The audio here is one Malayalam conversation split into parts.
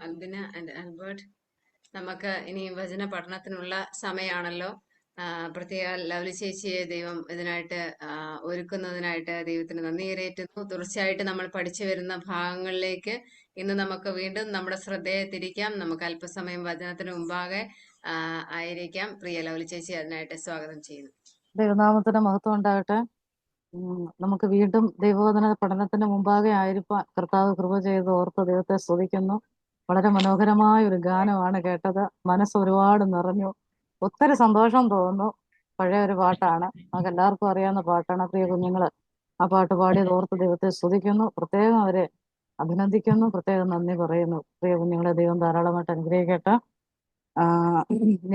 അൽബിന ആൻഡ് ആൽബർട്ട്, നമുക്ക് ഇനി വചന പഠനത്തിനുള്ള സമയമാണല്ലോ. പ്രത്യേക ലവ്ലി ചേച്ചിയെ ദൈവം ഇതിനായിട്ട് ഒരുക്കുന്നതിനായിട്ട് ദൈവത്തിന് നന്ദി കരേറ്റുന്നു. തീർച്ചയായിട്ടും നമ്മൾ പഠിച്ചു വരുന്ന ഭാഗങ്ങളിലേക്ക് ഇന്ന് നമുക്ക് വീണ്ടും നമ്മുടെ ശ്രദ്ധയെ തിരിക്കാം. നമുക്ക് അല്പസമയം വചനത്തിന് മുമ്പാകെ ആയിരിക്കാം. പ്രിയ ലവ്ലി ചേച്ചി അതിനായിട്ട് സ്വാഗതം ചെയ്യുന്നു. ദൈവനാമത്തിന് മഹത്വം ഉണ്ടാകട്ടെ. നമുക്ക് വീണ്ടും ദൈവവചന പഠനത്തിന് മുമ്പാകെ ആയിരിക്കാൻ കർത്താവ് കൃപ ചെയ്ത് ഓർത്ത് ദൈവത്തെ സ്തുതിക്കുന്നു. വളരെ മനോഹരമായ ഒരു ഗാനമാണ് കേട്ടത്. മനസ്സ് ഒരുപാട് നിറഞ്ഞു, ഒത്തിരി സന്തോഷം തോന്നുന്നു. പഴയ ഒരു പാട്ടാണ്, നമുക്ക് എല്ലാവർക്കും അറിയാവുന്ന പാട്ടാണ്. പ്രിയ കുഞ്ഞുങ്ങൾ ആ പാട്ട് പാടിയത് ഓർത്ത് ദൈവത്തെ സ്തുതിക്കുന്നു. പ്രത്യേകം അവരെ അഭിനന്ദിക്കുന്നു, പ്രത്യേകം നന്ദി പറയുന്നു. പ്രിയ കുഞ്ഞുങ്ങളെ ദൈവം ധാരാളമായിട്ട് അനുഗ്രഹിക്കട്ടെ.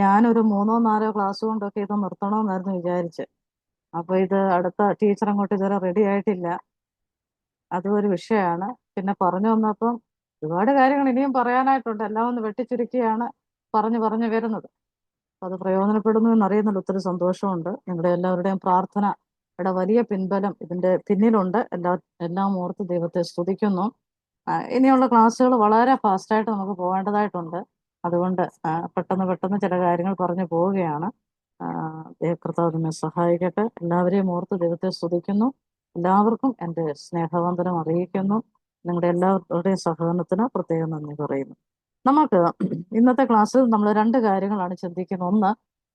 ഞാനൊരു 3-4 ക്ലാസ് കൊണ്ടൊക്കെ ഇത് നിർത്തണമെന്നായിരുന്നു വിചാരിച്ച്. അപ്പൊ ഇത് അടുത്ത ടീച്ചർ അങ്ങോട്ട് ഇതുവരെ റെഡി ആയിട്ടില്ല. അതും ഒരു വിഷയമാണ്. പിന്നെ പറഞ്ഞു വന്നപ്പം ഒരുപാട് കാര്യങ്ങൾ ഇനിയും പറയാനായിട്ടുണ്ട്. എല്ലാം ഒന്ന് വെട്ടിച്ചുരുക്കിയാണ് പറഞ്ഞു വരുന്നത്. അത് പ്രയോജനപ്പെടുന്നു എന്നറിയുന്നതിൽ ഒത്തിരി സന്തോഷമുണ്ട്. നിങ്ങളുടെ എല്ലാവരുടെയും പ്രാർത്ഥനയുടെ വലിയ പിൻബലം ഇതിന്റെ പിന്നിലുണ്ട്. എല്ലാം ഓർത്ത് ദൈവത്തെ സ്തുതിക്കുന്നു. ഇനിയുള്ള ക്ലാസ്സുകൾ വളരെ ഫാസ്റ്റായിട്ട് നമുക്ക് പോകേണ്ടതായിട്ടുണ്ട്. അതുകൊണ്ട് പെട്ടെന്ന് ചില കാര്യങ്ങൾ പറഞ്ഞു പോവുകയാണ്. കർത്താവ് നമ്മെ സഹായിക്കട്ടെ. എല്ലാവരെയും ഓർത്ത് ദൈവത്തെ സ്തുതിക്കുന്നു. എല്ലാവർക്കും എൻ്റെ സ്നേഹവന്ദനം അറിയിക്കുന്നു. നിങ്ങളുടെ എല്ലാവരുടെയും സഹകരണത്തിന് പ്രത്യേകം നന്ദി പറയുന്നു. നമുക്ക് ഇന്നത്തെ ക്ലാസ്സിൽ നമ്മൾ 2 കാര്യങ്ങളാണ് ചിന്തിക്കുന്നത്. ഒന്ന്,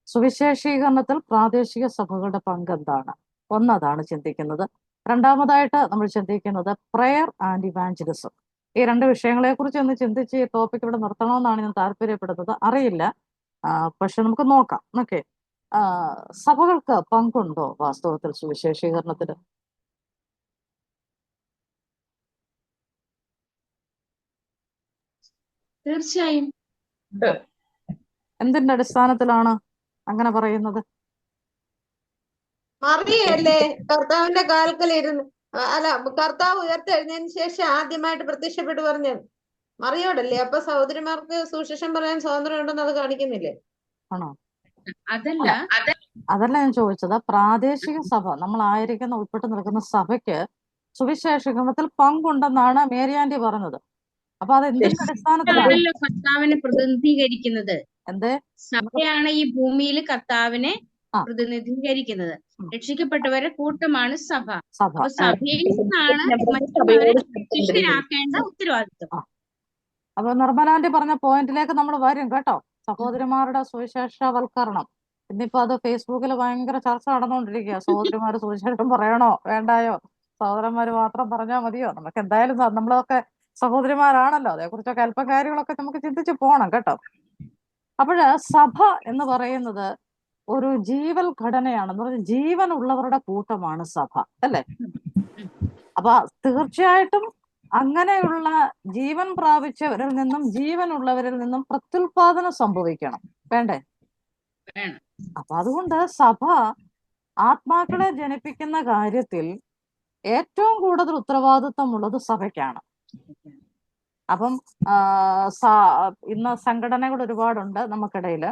സുവിശേഷീകരണത്തിൽ പ്രാദേശിക സഭകളുടെ പങ്ക് എന്താണ്, ഒന്നതാണ് ചിന്തിക്കുന്നത്. രണ്ടാമതായിട്ട് നമ്മൾ ചിന്തിക്കുന്നത് പ്രയർ ആൻഡ് ഇവാഞ്ചലിസം. ഈ 2 വിഷയങ്ങളെ കുറിച്ച് ഒന്ന് ചിന്തിച്ച് ഈ ടോപ്പിക് ഇവിടെ നിർത്തണമെന്നാണ് ഞാൻ താല്പര്യപ്പെടുന്നത്. അറിയില്ല, പക്ഷെ നമുക്ക് നോക്കാം. ഓക്കെ, സഭകൾക്ക് പങ്കുണ്ടോ വാസ്തവത്തിൽ സുവിശേഷീകരണത്തിന്? തീർച്ചയായും. എന്തിന്റെ അടിസ്ഥാനത്തിലാണ് അങ്ങനെ പറയുന്നത്? മറിയല്ലേ കർത്താവിന്റെ കാൽക്കലിരുന്ന്, അല്ല, കർത്താവ് ഉയർത്തെഴുന്നതിന് ശേഷം ആദ്യമായിട്ട് പ്രത്യക്ഷപ്പെട്ട് പറഞ്ഞത് മറിയോടല്ലേ? അപ്പൊ സഹോദരിമാർക്ക് സുവിശേഷം പറയാൻ സ്വാതന്ത്ര്യം ഉണ്ടെന്ന് അത് കാണിക്കുന്നില്ലേ? ആണോ? അതല്ല ഞാൻ ചോദിച്ചത്. പ്രാദേശിക സഭ, നമ്മളായിരിക്കുന്ന ഉൾപ്പെട്ട് നിൽക്കുന്ന സഭയ്ക്ക് സുവിശേഷീകരണത്തിൽ പങ്കുണ്ടെന്നാണ് മേരി ആന്റി പറഞ്ഞത്. അപ്പൊ അത് എന്തിന്റെ അടിസ്ഥാനത്തിലാണ് കർത്താവിനെ പ്രതിനിധീകരിക്കുന്നത്? എന്തേ? സഭയാണ് ഈ ഭൂമിയിൽ കർത്താവിനെ പ്രതിനിധീകരിക്കുന്നത്. രക്ഷിക്കപ്പെട്ടവരെ കൂട്ടമാണ് സഭ. അപ്പൊ സഭയിൽ നിന്നാണ് മറ്റുള്ളവരെ ശിഷ്യരാക്കേണ്ട ഉത്തരവാദിത്വം. അപ്പൊ നിർമ്മലാന്റി പറഞ്ഞ പോയിന്റിലേക്ക് നമ്മൾ വരും കേട്ടോ. സഹോദരിമാരുടെ സുവിശേഷവൽക്കരണം. ഇന്നിപ്പോ അത് ഫേസ്ബുക്കിൽ ഭയങ്കര ചർച്ച നടന്നുകൊണ്ടിരിക്കുക. സഹോദരിമാര് സുവിശേഷം പറയണോ വേണ്ടായോ, സഹോദരന്മാര് മാത്രം പറഞ്ഞാൽ മതിയോ? നമുക്ക് എന്തായാലും നമ്മളൊക്കെ സഹോദരിമാരാണല്ലോ, അതേക്കുറിച്ചൊക്കെ അല്പ കാര്യങ്ങളൊക്കെ നമുക്ക് ചിന്തിച്ച് പോകണം കേട്ടോ. അപ്പോഴ് സഭ എന്ന് പറയുന്നത് ഒരു ജീവൽ ഘടനയാണെന്ന് പറഞ്ഞാൽ ജീവനുള്ളവരുടെ കൂട്ടമാണ് സഭ, അല്ലേ? അപ്പൊ തീർച്ചയായിട്ടും അങ്ങനെയുള്ള ജീവൻ പ്രാപിച്ചവരിൽ നിന്നും ജീവനുള്ളവരിൽ നിന്നും പ്രത്യുൽപാദനം സംഭവിക്കണം, വേണ്ടേ? അപ്പൊ അതുകൊണ്ട് സഭ ആത്മാക്കളെ ജനിപ്പിക്കുന്ന കാര്യത്തിൽ ഏറ്റവും കൂടുതൽ ഉത്തരവാദിത്വമുള്ളത് സഭയ്ക്കാണ്. അപ്പം ഇന്ന് സംഘടനകൾ ഒരുപാടുണ്ട് നമുക്കിടയിൽ.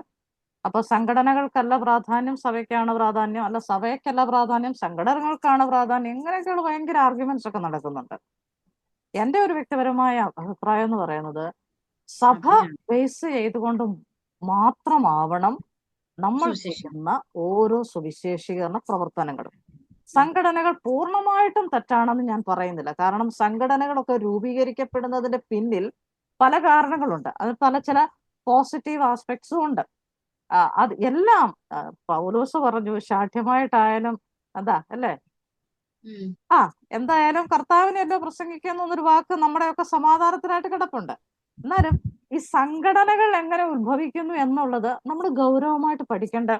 അപ്പൊ സംഘടനകൾക്കല്ല പ്രാധാന്യം, സഭയ്ക്കാണ് പ്രാധാന്യം, അല്ല സഭയ്ക്കല്ല പ്രാധാന്യം, സംഘടനകൾക്കാണ് പ്രാധാന്യം, ഇങ്ങനെയൊക്കെയുള്ള ഭയങ്കര ആർഗ്യുമെന്റ്സ് ഒക്കെ നടക്കുന്നുണ്ട്. എൻ്റെ ഒരു വ്യക്തിപരമായ അഭിപ്രായം എന്ന് പറയുന്നത്, സഭ ബേസ് ചെയ്തുകൊണ്ട് മാത്രമാവണം നമ്മൾ ചെയ്യുന്ന ഓരോ സുവിശേഷീകരണ പ്രവർത്തനങ്ങളും. സംഘടനകൾ പൂർണ്ണമായിട്ടും തെറ്റാണെന്ന് ഞാൻ പറയുന്നില്ല. കാരണം സംഘടനകളൊക്കെ രൂപീകരിക്കപ്പെടുന്നതിന്റെ പിന്നിൽ പല കാരണങ്ങളുണ്ട്. അത് ചില പോസിറ്റീവ് ആസ്പെക്ട്സും ഉണ്ട്. അത് എല്ലാം പൗലോസ് പറഞ്ഞു, ശാഠ്യമായിട്ടായാലും എന്താ അല്ലേ, എന്തായാലും കർത്താവിനെയല്ലോ പ്രസംഗിക്കുന്നു എന്നൊരു വാക്ക് നമ്മുടെയൊക്കെ സമാധാനത്തിനായിട്ട് കിടപ്പുണ്ട്. എന്നാലും ഈ സംഘടനകൾ എങ്ങനെ ഉത്ഭവിക്കുന്നു എന്നുള്ളത് നമ്മൾ ഗൗരവമായിട്ട് പഠിക്കേണ്ട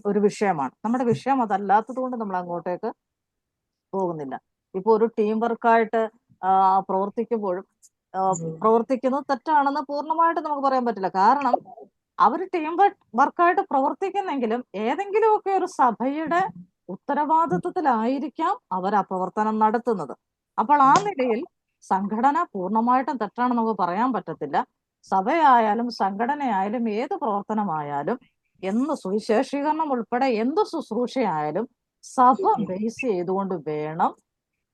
ഒരു വിഷയമാണ്. നമ്മുടെ വിഷയം അതല്ലാത്തത് കൊണ്ട് നമ്മൾ അങ്ങോട്ടേക്ക് പോകുന്നില്ല. ഇപ്പൊ ഒരു ടീം വർക്കായിട്ട് പ്രവർത്തിക്കുമ്പോഴും പ്രവർത്തിക്കുന്നത് തെറ്റാണെന്ന് പൂർണ്ണമായിട്ട് നമുക്ക് പറയാൻ പറ്റില്ല. കാരണം അവർ ടീം വർക്കായിട്ട് പ്രവർത്തിക്കുന്നെങ്കിലും ഏതെങ്കിലുമൊക്കെ ഒരു സഭയുടെ ഉത്തരവാദിത്വത്തിലായിരിക്കാം അവർ ആ പ്രവർത്തനം നടത്തുന്നത്. അപ്പോൾ ആ നിലയിൽ സംഘടന പൂർണ്ണമായിട്ടും തെറ്റാണെന്ന് നമുക്ക് പറയാൻ പറ്റത്തില്ല. സഭയായാലും സംഘടനയായാലും ഏത് പ്രവർത്തനമായാലും സുവിശേഷീകരണം ഉൾപ്പെടെ എന്ത് ശുശ്രൂഷയായാലും സഭ ബേസ് ചെയ്തുകൊണ്ട് വേണം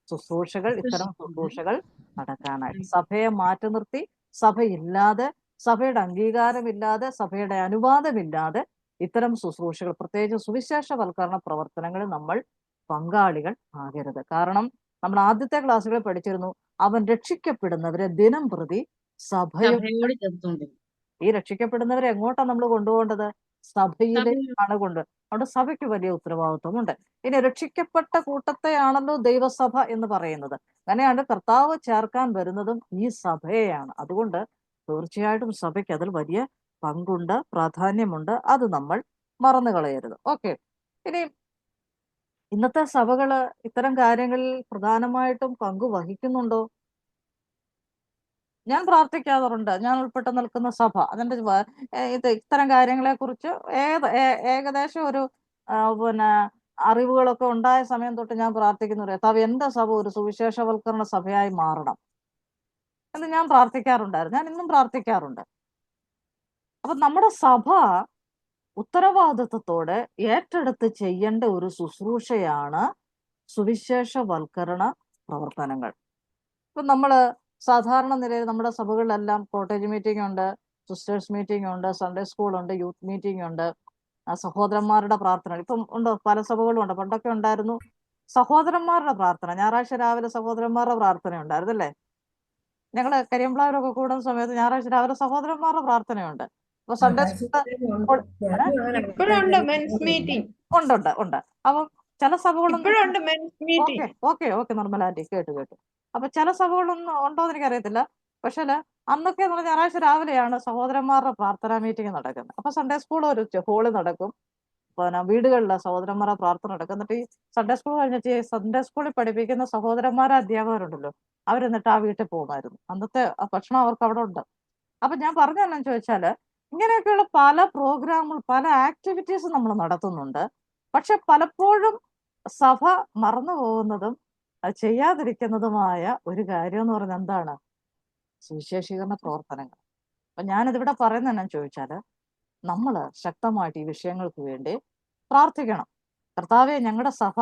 ഇത്തരം ശുശ്രൂഷകൾ നടക്കാനായിട്ട്. സഭയെ മാറ്റി നിർത്തി സഭയില്ലാതെ, സഭയുടെ അംഗീകാരമില്ലാതെ, സഭയുടെ അനുവാദമില്ലാതെ ഇത്തരം ശുശ്രൂഷകൾ, പ്രത്യേകിച്ച് സുവിശേഷവൽക്കരണ പ്രവർത്തനങ്ങളിൽ നമ്മൾ പങ്കാളികൾ ആകരുത്. കാരണം നമ്മൾ ആദ്യത്തെ ക്ലാസ്സുകളിൽ പഠിച്ചിരുന്നു, അവൻ രക്ഷിക്കപ്പെടുന്നവരെ ദിനം പ്രതി സഭയുടെ സഭയോട് ചേർത്തുകൊണ്ട് ഈ രക്ഷിക്കപ്പെടുന്നവരെ എങ്ങോട്ടാണ് നമ്മൾ കൊണ്ടുപോകേണ്ടത്? സഭയിലേക്കാണ് അവിടെ സഭയ്ക്ക് വലിയ ഉത്തരവാദിത്വമുണ്ട്. ഇനി രക്ഷിക്കപ്പെട്ട കൂട്ടത്തെയാണല്ലോ ദൈവസഭ എന്ന് പറയുന്നത്. അങ്ങനെയാണ് കർത്താവ് ചേർക്കാൻ വരുന്നതും ഈ സഭയെയാണ്. അതുകൊണ്ട് തീർച്ചയായിട്ടും സഭയ്ക്ക് അതിൽ വലിയ പങ്കുണ്ട്, പ്രാധാന്യമുണ്ട്. അത് നമ്മൾ മറന്നു കളയരുത്. ഓക്കെ, ഇനി ഇന്നത്തെ സഭകള് ഇത്തരം കാര്യങ്ങളിൽ പ്രധാനമായിട്ടും പങ്കു വഹിക്കുന്നുണ്ടോ? ഞാൻ പ്രാർത്ഥിക്കാറുണ്ട്. ഞാൻ ഉൾപ്പെട്ട് നിൽക്കുന്ന സഭ അതിന്റെ ഇത്തരം കാര്യങ്ങളെ കുറിച്ച് ഏകദേശം ഒരു പിന്നെ അറിവുകളൊക്കെ ഉണ്ടായ സമയം തൊട്ട് ഞാൻ പ്രാർത്ഥിക്കുന്നു, കർത്താവേ, എന്റെ സഭ ഒരു സുവിശേഷവൽക്കരണ സഭയായി മാറണം എന്ന് ഞാൻ പ്രാർത്ഥിക്കാറുണ്ടായിരുന്നു. ഞാൻ ഇന്നും പ്രാർത്ഥിക്കാറുണ്ട്. അപ്പൊ നമ്മുടെ സഭ ഉത്തരവാദിത്വത്തോടെ ഏറ്റെടുത്ത് ചെയ്യേണ്ട ഒരു ശുശ്രൂഷയാണ് സുവിശേഷവൽക്കരണ പ്രവർത്തനങ്ങൾ. ഇപ്പൊ നമ്മള് സാധാരണ നിലയിൽ നമ്മുടെ സഭകളിലെല്ലാം കോട്ടേജ് മീറ്റിംഗ് ഉണ്ട്, സിസ്റ്റേഴ്സ് മീറ്റിംഗ് ഉണ്ട്, സൺഡേ സ്കൂൾ ഉണ്ട്, യൂത്ത് മീറ്റിംഗ് ഉണ്ട്, സഹോദരന്മാരുടെ പ്രാർത്ഥന ഇപ്പം ഉണ്ട്, പല സഭകളും ഉണ്ട്. പണ്ടൊക്കെ ഉണ്ടായിരുന്നു സഹോദരന്മാരുടെ പ്രാർത്ഥന, ഞായറാഴ്ച രാവിലെ സഹോദരന്മാരുടെ പ്രാർത്ഥന ഉണ്ടായിരുന്നു അല്ലേ? ഞങ്ങള് കരിയമ്പ്ലാവിലൊക്കെ കൂടുന്ന സമയത്ത് ഞായറാഴ്ച രാവിലെ സഹോദരന്മാരുടെ പ്രാർത്ഥനയുണ്ട്. അപ്പൊ സൺഡേ സ്കൂൾ ഇപ്പോഴുണ്ട് മെൻസ് മീറ്റിംഗ്. ഉണ്ട്. അപ്പം ചില സഭകളൊന്നും ഇപ്പോഴുണ്ട് men's meeting. Okay Nirmala aunty, കേട്ടു. അപ്പൊ ചില സഭകളൊന്നും ഉണ്ടോന്ന് എനിക്കറിയത്തില്ല. പക്ഷേ അന്നൊക്കെ എന്ന് പറഞ്ഞാൽ ഞായറാഴ്ച രാവിലെയാണ് സഹോദരന്മാരുടെ പ്രാർത്ഥനാ മീറ്റിംഗ് നടക്കുന്നത്. അപ്പൊ സൺഡേ സ്കൂൾ ഒരു ഹോള് നടക്കും, പിന്നെ വീടുകളിലെ സഹോദരന്മാരുടെ പ്രാർത്ഥന നടക്കും. എന്നിട്ട് ഈ സൺഡേ സ്കൂൾ കഴിഞ്ഞിട്ട് ഈ സൺഡേ സ്കൂളിൽ പഠിപ്പിക്കുന്ന സഹോദരന്മാരെ അധ്യാപകരുണ്ടല്ലോ, അവരെന്നിട്ട് ആ വീട്ടിൽ പോകുമായിരുന്നു. അന്നത്തെ ഭക്ഷണം അവർക്ക് അവിടെ ഉണ്ട്. അപ്പൊ ഞാൻ പറഞ്ഞതെന്നു ചോദിച്ചാല്, ഇങ്ങനെയൊക്കെയുള്ള പല പ്രോഗ്രാമുകൾ, പല ആക്ടിവിറ്റീസ് നമ്മൾ നടത്തുന്നുണ്ട്. പക്ഷെ പലപ്പോഴും സഭ മറന്നു പോകുന്നതും അത് ചെയ്യാതിരിക്കുന്നതുമായ ഒരു കാര്യം എന്ന് പറഞ്ഞാൽ എന്താണ്? സുവിശേഷീകരണ പ്രവർത്തനങ്ങൾ. അപ്പൊ ഞാനിതിവിടെ പറയുന്നതെന്നു ചോദിച്ചാല്, നമ്മൾ ശക്തമായിട്ട് ഈ വിഷയങ്ങൾക്ക് വേണ്ടി പ്രാർത്ഥിക്കണം. കർത്താവെ, ഞങ്ങളുടെ സഭ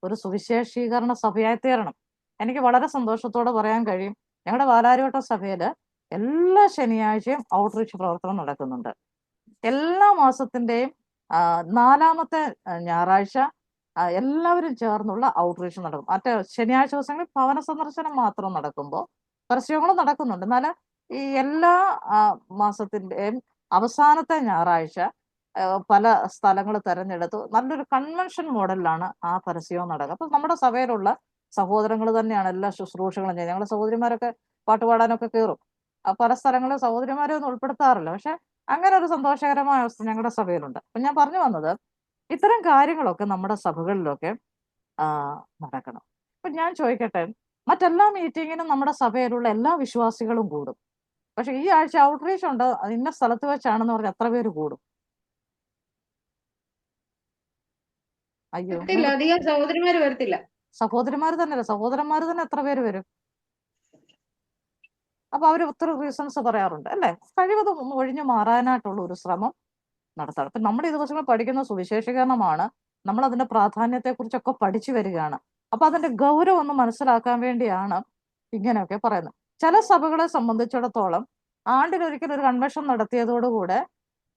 ഒരു സുവിശേഷീകരണ സഭയായി തീരണം. എനിക്ക് വളരെ സന്തോഷത്തോടെ പറയാൻ കഴിയും, ഞങ്ങളുടെ പാലാരിവട്ടം സഭയില് എല്ലാ ശനിയാഴ്ചയും ഔട്ട്റീച്ച് പ്രവർത്തനം നടക്കുന്നുണ്ട്. എല്ലാ മാസത്തിന്റെയും 4ാമത്തെ ഞായറാഴ്ച എല്ലാവരും ചേർന്നുള്ള ഔട്ട്റീച്ച് നടക്കും. മറ്റേ ശനിയാഴ്ച ദിവസങ്ങളിൽ ഭവന സന്ദർശനം മാത്രം നടക്കുമ്പോൾ പരസ്യങ്ങളും നടക്കുന്നുണ്ട്. എന്നാൽ ഈ എല്ലാ മാസത്തിന്റെയും അവസാനത്തെ ഞായറാഴ്ച പല സ്ഥലങ്ങൾ തെരഞ്ഞെടുത്ത് നല്ലൊരു കൺവെൻഷൻ മോഡലിലാണ് ആ പരസ്യവും നടക്കുക. അപ്പൊ നമ്മുടെ സഭയിലുള്ള സഹോദരങ്ങൾ തന്നെയാണ് എല്ലാ ശുശ്രൂഷകളും ചെയ്യുന്നത്. ഞങ്ങളുടെ സഹോദരിമാരൊക്കെ പാട്ടുപാടാനൊക്കെ കയറും. പല സ്ഥലങ്ങളിൽ സഹോദരിമാരെ ഒന്നും ഉൾപ്പെടുത്താറില്ല. പക്ഷെ അങ്ങനെ ഒരു സന്തോഷകരമായ അവസ്ഥ ഞങ്ങളുടെ സഭയിലുണ്ട്. അപ്പൊ ഞാൻ പറഞ്ഞു വന്നത്, ഇത്തരം കാര്യങ്ങളൊക്കെ നമ്മുടെ സഭകളിലൊക്കെ നടക്കണം. അപ്പൊ ഞാൻ ചോദിക്കട്ടെ, മറ്റെല്ലാ മീറ്റിങ്ങിനും നമ്മുടെ സഭയിലുള്ള എല്ലാ വിശ്വാസികളും കൂടും. പക്ഷെ ഈ ആഴ്ച ഔട്ട്റീച്ച് ഉണ്ട്, ഇന്ന സ്ഥലത്ത് വെച്ചാണെന്ന് പറഞ്ഞാൽ എത്ര പേര് കൂടും? അയ്യോ, അധികം സഹോദരിമാര് വരത്തില്ല. സഹോദരന്മാര് തന്നെ എത്ര പേര് വരും? അപ്പൊ അവര് ഒത്തിരി റീസൺസ് പറയാറുണ്ട് അല്ലെ? കഴിവതും ഒന്ന് ഒഴിഞ്ഞു മാറാനായിട്ടുള്ള ഒരു ശ്രമം നടത്തണം. അപ്പൊ നമ്മൾ ഈ ദിവസങ്ങൾ പഠിക്കുന്ന സുവിശേഷീകരണമാണ്. നമ്മൾ അതിന്റെ പ്രാധാന്യത്തെക്കുറിച്ചൊക്കെ പഠിച്ചു വരികയാണ്. അപ്പൊ അതിന്റെ ഗൗരവം ഒന്ന് മനസ്സിലാക്കാൻ വേണ്ടിയാണ് ഇങ്ങനെയൊക്കെ പറയുന്നത്. ചില സഭകളെ സംബന്ധിച്ചിടത്തോളം ആണ്ടിലൊരിക്കൽ ഒരു കൺവെൻഷൻ നടത്തിയതോടുകൂടെ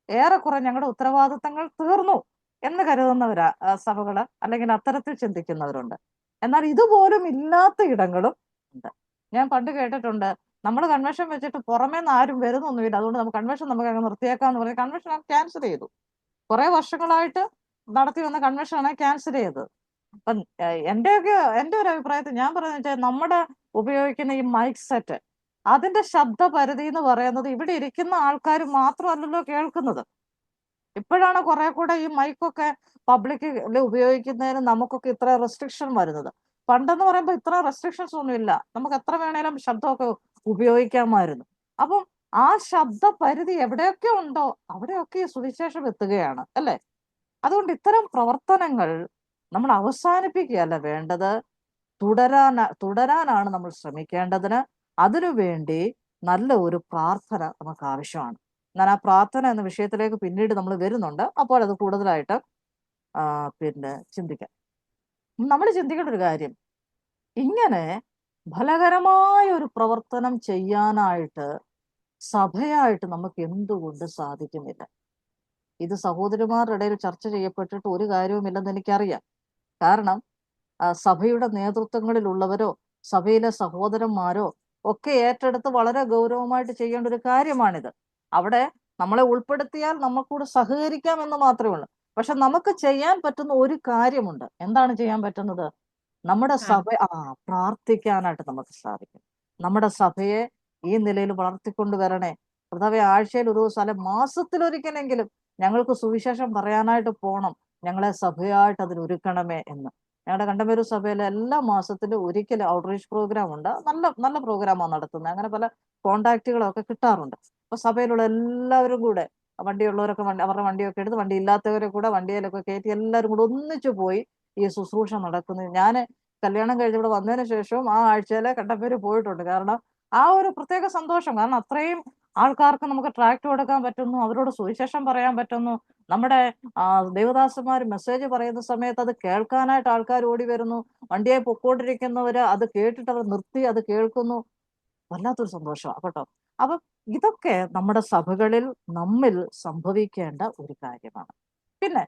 ഏറെക്കുറെ ഞങ്ങളുടെ ഉത്തരവാദിത്തങ്ങൾ തീർന്നു എന്ന് കരുതുന്നവരാ സഭകള്, അല്ലെങ്കിൽ അത്തരത്തിൽ ചിന്തിക്കുന്നവരുണ്ട്. എന്നാൽ ഇതുപോലും ഇല്ലാത്ത ഇടങ്ങളും ഉണ്ട്. ഞാൻ പണ്ട് കേട്ടിട്ടുണ്ട്, നമ്മൾ കൺവെൻഷൻ വെച്ചിട്ട് പുറമേ നിന്ന് ആരും വരുന്നൊന്നുമില്ല, അതുകൊണ്ട് നമുക്ക് കൺവെൻഷൻ നമുക്ക് അങ്ങ് നിർത്തിയേക്കാന്ന് പറഞ്ഞ് കൺവെൻഷൻ ക്യാൻസൽ ചെയ്തു. കുറെ വർഷങ്ങളായിട്ട് നടത്തി വന്ന കൺവെൻഷനാണ് ക്യാൻസൽ ചെയ്തത്. അപ്പം എൻ്റെ ഒരു അഭിപ്രായത്തിൽ ഞാൻ പറയുന്നത് വെച്ചാൽ, നമ്മുടെ ഉപയോഗിക്കുന്ന ഈ മൈക്ക് സെറ്റ്, അതിന്റെ ശബ്ദ പരിധി എന്ന് പറയുന്നത് ഇവിടെ ഇരിക്കുന്ന ആൾക്കാർ മാത്രമല്ലല്ലോ കേൾക്കുന്നത്. ഇപ്പോഴാണ് കുറെ കൂടെ ഈ മൈക്കൊക്കെ പബ്ലിക്കിൽ ഉപയോഗിക്കുന്നതിന് നമുക്കൊക്കെ ഇത്ര റെസ്ട്രിക്ഷൻ വരുന്നത്. പണ്ടെന്ന് പറയുമ്പോൾ ഇത്ര റെസ്ട്രിക്ഷൻസ് ഒന്നുമില്ല, നമുക്ക് എത്ര വേണേലും ശബ്ദമൊക്കെ ഉപയോഗിക്കാമായിരുന്നു. അപ്പം ആ ശബ്ദ പരിധി എവിടെയൊക്കെ ഉണ്ടോ അവിടെയൊക്കെ സുവിശേഷം എത്തുകയാണ് അല്ലേ? അതുകൊണ്ട് പ്രവർത്തനങ്ങൾ നമ്മൾ അവസാനിപ്പിക്കുകയല്ല വേണ്ടത്, തുടരാനാണ് നമ്മൾ ശ്രമിക്കേണ്ടതിന്. അതിനുവേണ്ടി നല്ല ഒരു പ്രാർത്ഥന നമുക്ക് ആവശ്യമാണ്. ഞാൻ ആ പ്രാർത്ഥന എന്ന വിഷയത്തിലേക്ക് പിന്നീട് നമ്മൾ വരുന്നുണ്ട്. അപ്പോൾ അത് കൂടുതലായിട്ട് ചിന്തിക്കാം. നമ്മൾ ചിന്തിക്കേണ്ട ഒരു കാര്യം, ഇങ്ങനെ ഫലകരമായ ഒരു പ്രവർത്തനം ചെയ്യാനായിട്ട് സഭയായിട്ട് നമുക്ക് എന്തുകൊണ്ട് സാധിക്കുന്നില്ല? ഇത് സഹോദരിമാരുടെ ഇടയിൽ ചർച്ച ചെയ്യപ്പെട്ടിട്ട് ഒരു കാര്യവുമില്ലെന്ന് എനിക്കറിയാം. കാരണം സഭയുടെ നേതൃത്വങ്ങളിലുള്ളവരോ സഭയിലെ സഹോദരന്മാരോ ഒക്കെ ഏറ്റെടുത്ത് വളരെ ഗൗരവമായിട്ട് ചെയ്യേണ്ട ഒരു കാര്യമാണിത്. അവിടെ നമ്മളെ ഉൾപ്പെടുത്തിയാൽ നമുക്കൂടെ സഹകരിക്കാം എന്ന് മാത്രമേ ഉള്ളൂ. പക്ഷെ നമുക്ക് ചെയ്യാൻ പറ്റുന്ന ഒരു കാര്യമുണ്ട്. എന്താണ് ചെയ്യാൻ പറ്റുന്നത്? നമ്മുടെ സഭ പ്രാർത്ഥിക്കാനായിട്ട് നമുക്ക് സാധിക്കും. നമ്മുടെ സഭയെ ഈ നിലയിൽ വളർത്തിക്കൊണ്ടുവരണേ കർത്താവേ. ആഴ്ചയിൽ ഒരു ദിവസം അല്ലെ മാസത്തിലൊരിക്കലെങ്കിലും ഞങ്ങൾക്ക് സുവിശേഷം പറയാനായിട്ട് പോകണം, ഞങ്ങളെ സഭയായിട്ട് അതിന് ഒരുക്കണമേ എന്ന്. ഞങ്ങളുടെ കണ്ടമേരു സഭയിലെ എല്ലാ മാസത്തിലും ഒരിക്കലും ഔട്ട്റീച്ച് പ്രോഗ്രാം ഉണ്ട്. നല്ല നല്ല പ്രോഗ്രാമാണ് നടത്തുന്നത്. അങ്ങനെ പല കോണ്ടാക്റ്റുകളൊക്കെ കിട്ടാറുണ്ട്. അപ്പൊ സഭയിലുള്ള എല്ലാവരും കൂടെ, വണ്ടിയുള്ളവരൊക്കെ അവരുടെ വണ്ടിയൊക്കെ എടുത്ത്, വണ്ടി ഇല്ലാത്തവരെ കൂടെ വണ്ടിയിലൊക്കെ കയറ്റി എല്ലാവരും കൂടെ ഒന്നിച്ചു പോയി ഈ ശുശ്രൂഷ നടക്കുന്നത്. ഞാൻ കല്യാണം കഴിഞ്ഞ് ഇവിടെ വന്നതിന് ശേഷവും ആ ആഴ്ചയിലെ കണ്ടപ്പേര് പോയിട്ടുണ്ട്. കാരണം ആ ഒരു പ്രത്യേക സന്തോഷം, കാരണം അത്രയും ആൾക്കാർക്ക് നമുക്ക് ട്രാക്ട് കൊടുക്കാൻ പറ്റുന്നു, അവരോട് സുവിശേഷം പറയാൻ പറ്റുന്നു. നമ്മുടെ ദേവദാസന്മാർ മെസ്സേജ് പറയുന്ന സമയത്ത് അത് കേൾക്കാനായിട്ട് ആൾക്കാർ ഓടി വരുന്നു. വണ്ടിയെ പൊക്കോണ്ടിരിക്കുന്നവര് അത് കേട്ടിട്ട് അവർ നിർത്തി അത് കേൾക്കുന്നു. വല്ലാത്തൊരു സന്തോഷമാണ് കേട്ടോ. അപ്പൊ ഇതൊക്കെ നമ്മുടെ സഭകളിൽ നമ്മിൽ സംഭവിക്കേണ്ട ഒരു കാര്യമാണ്. പിന്നെ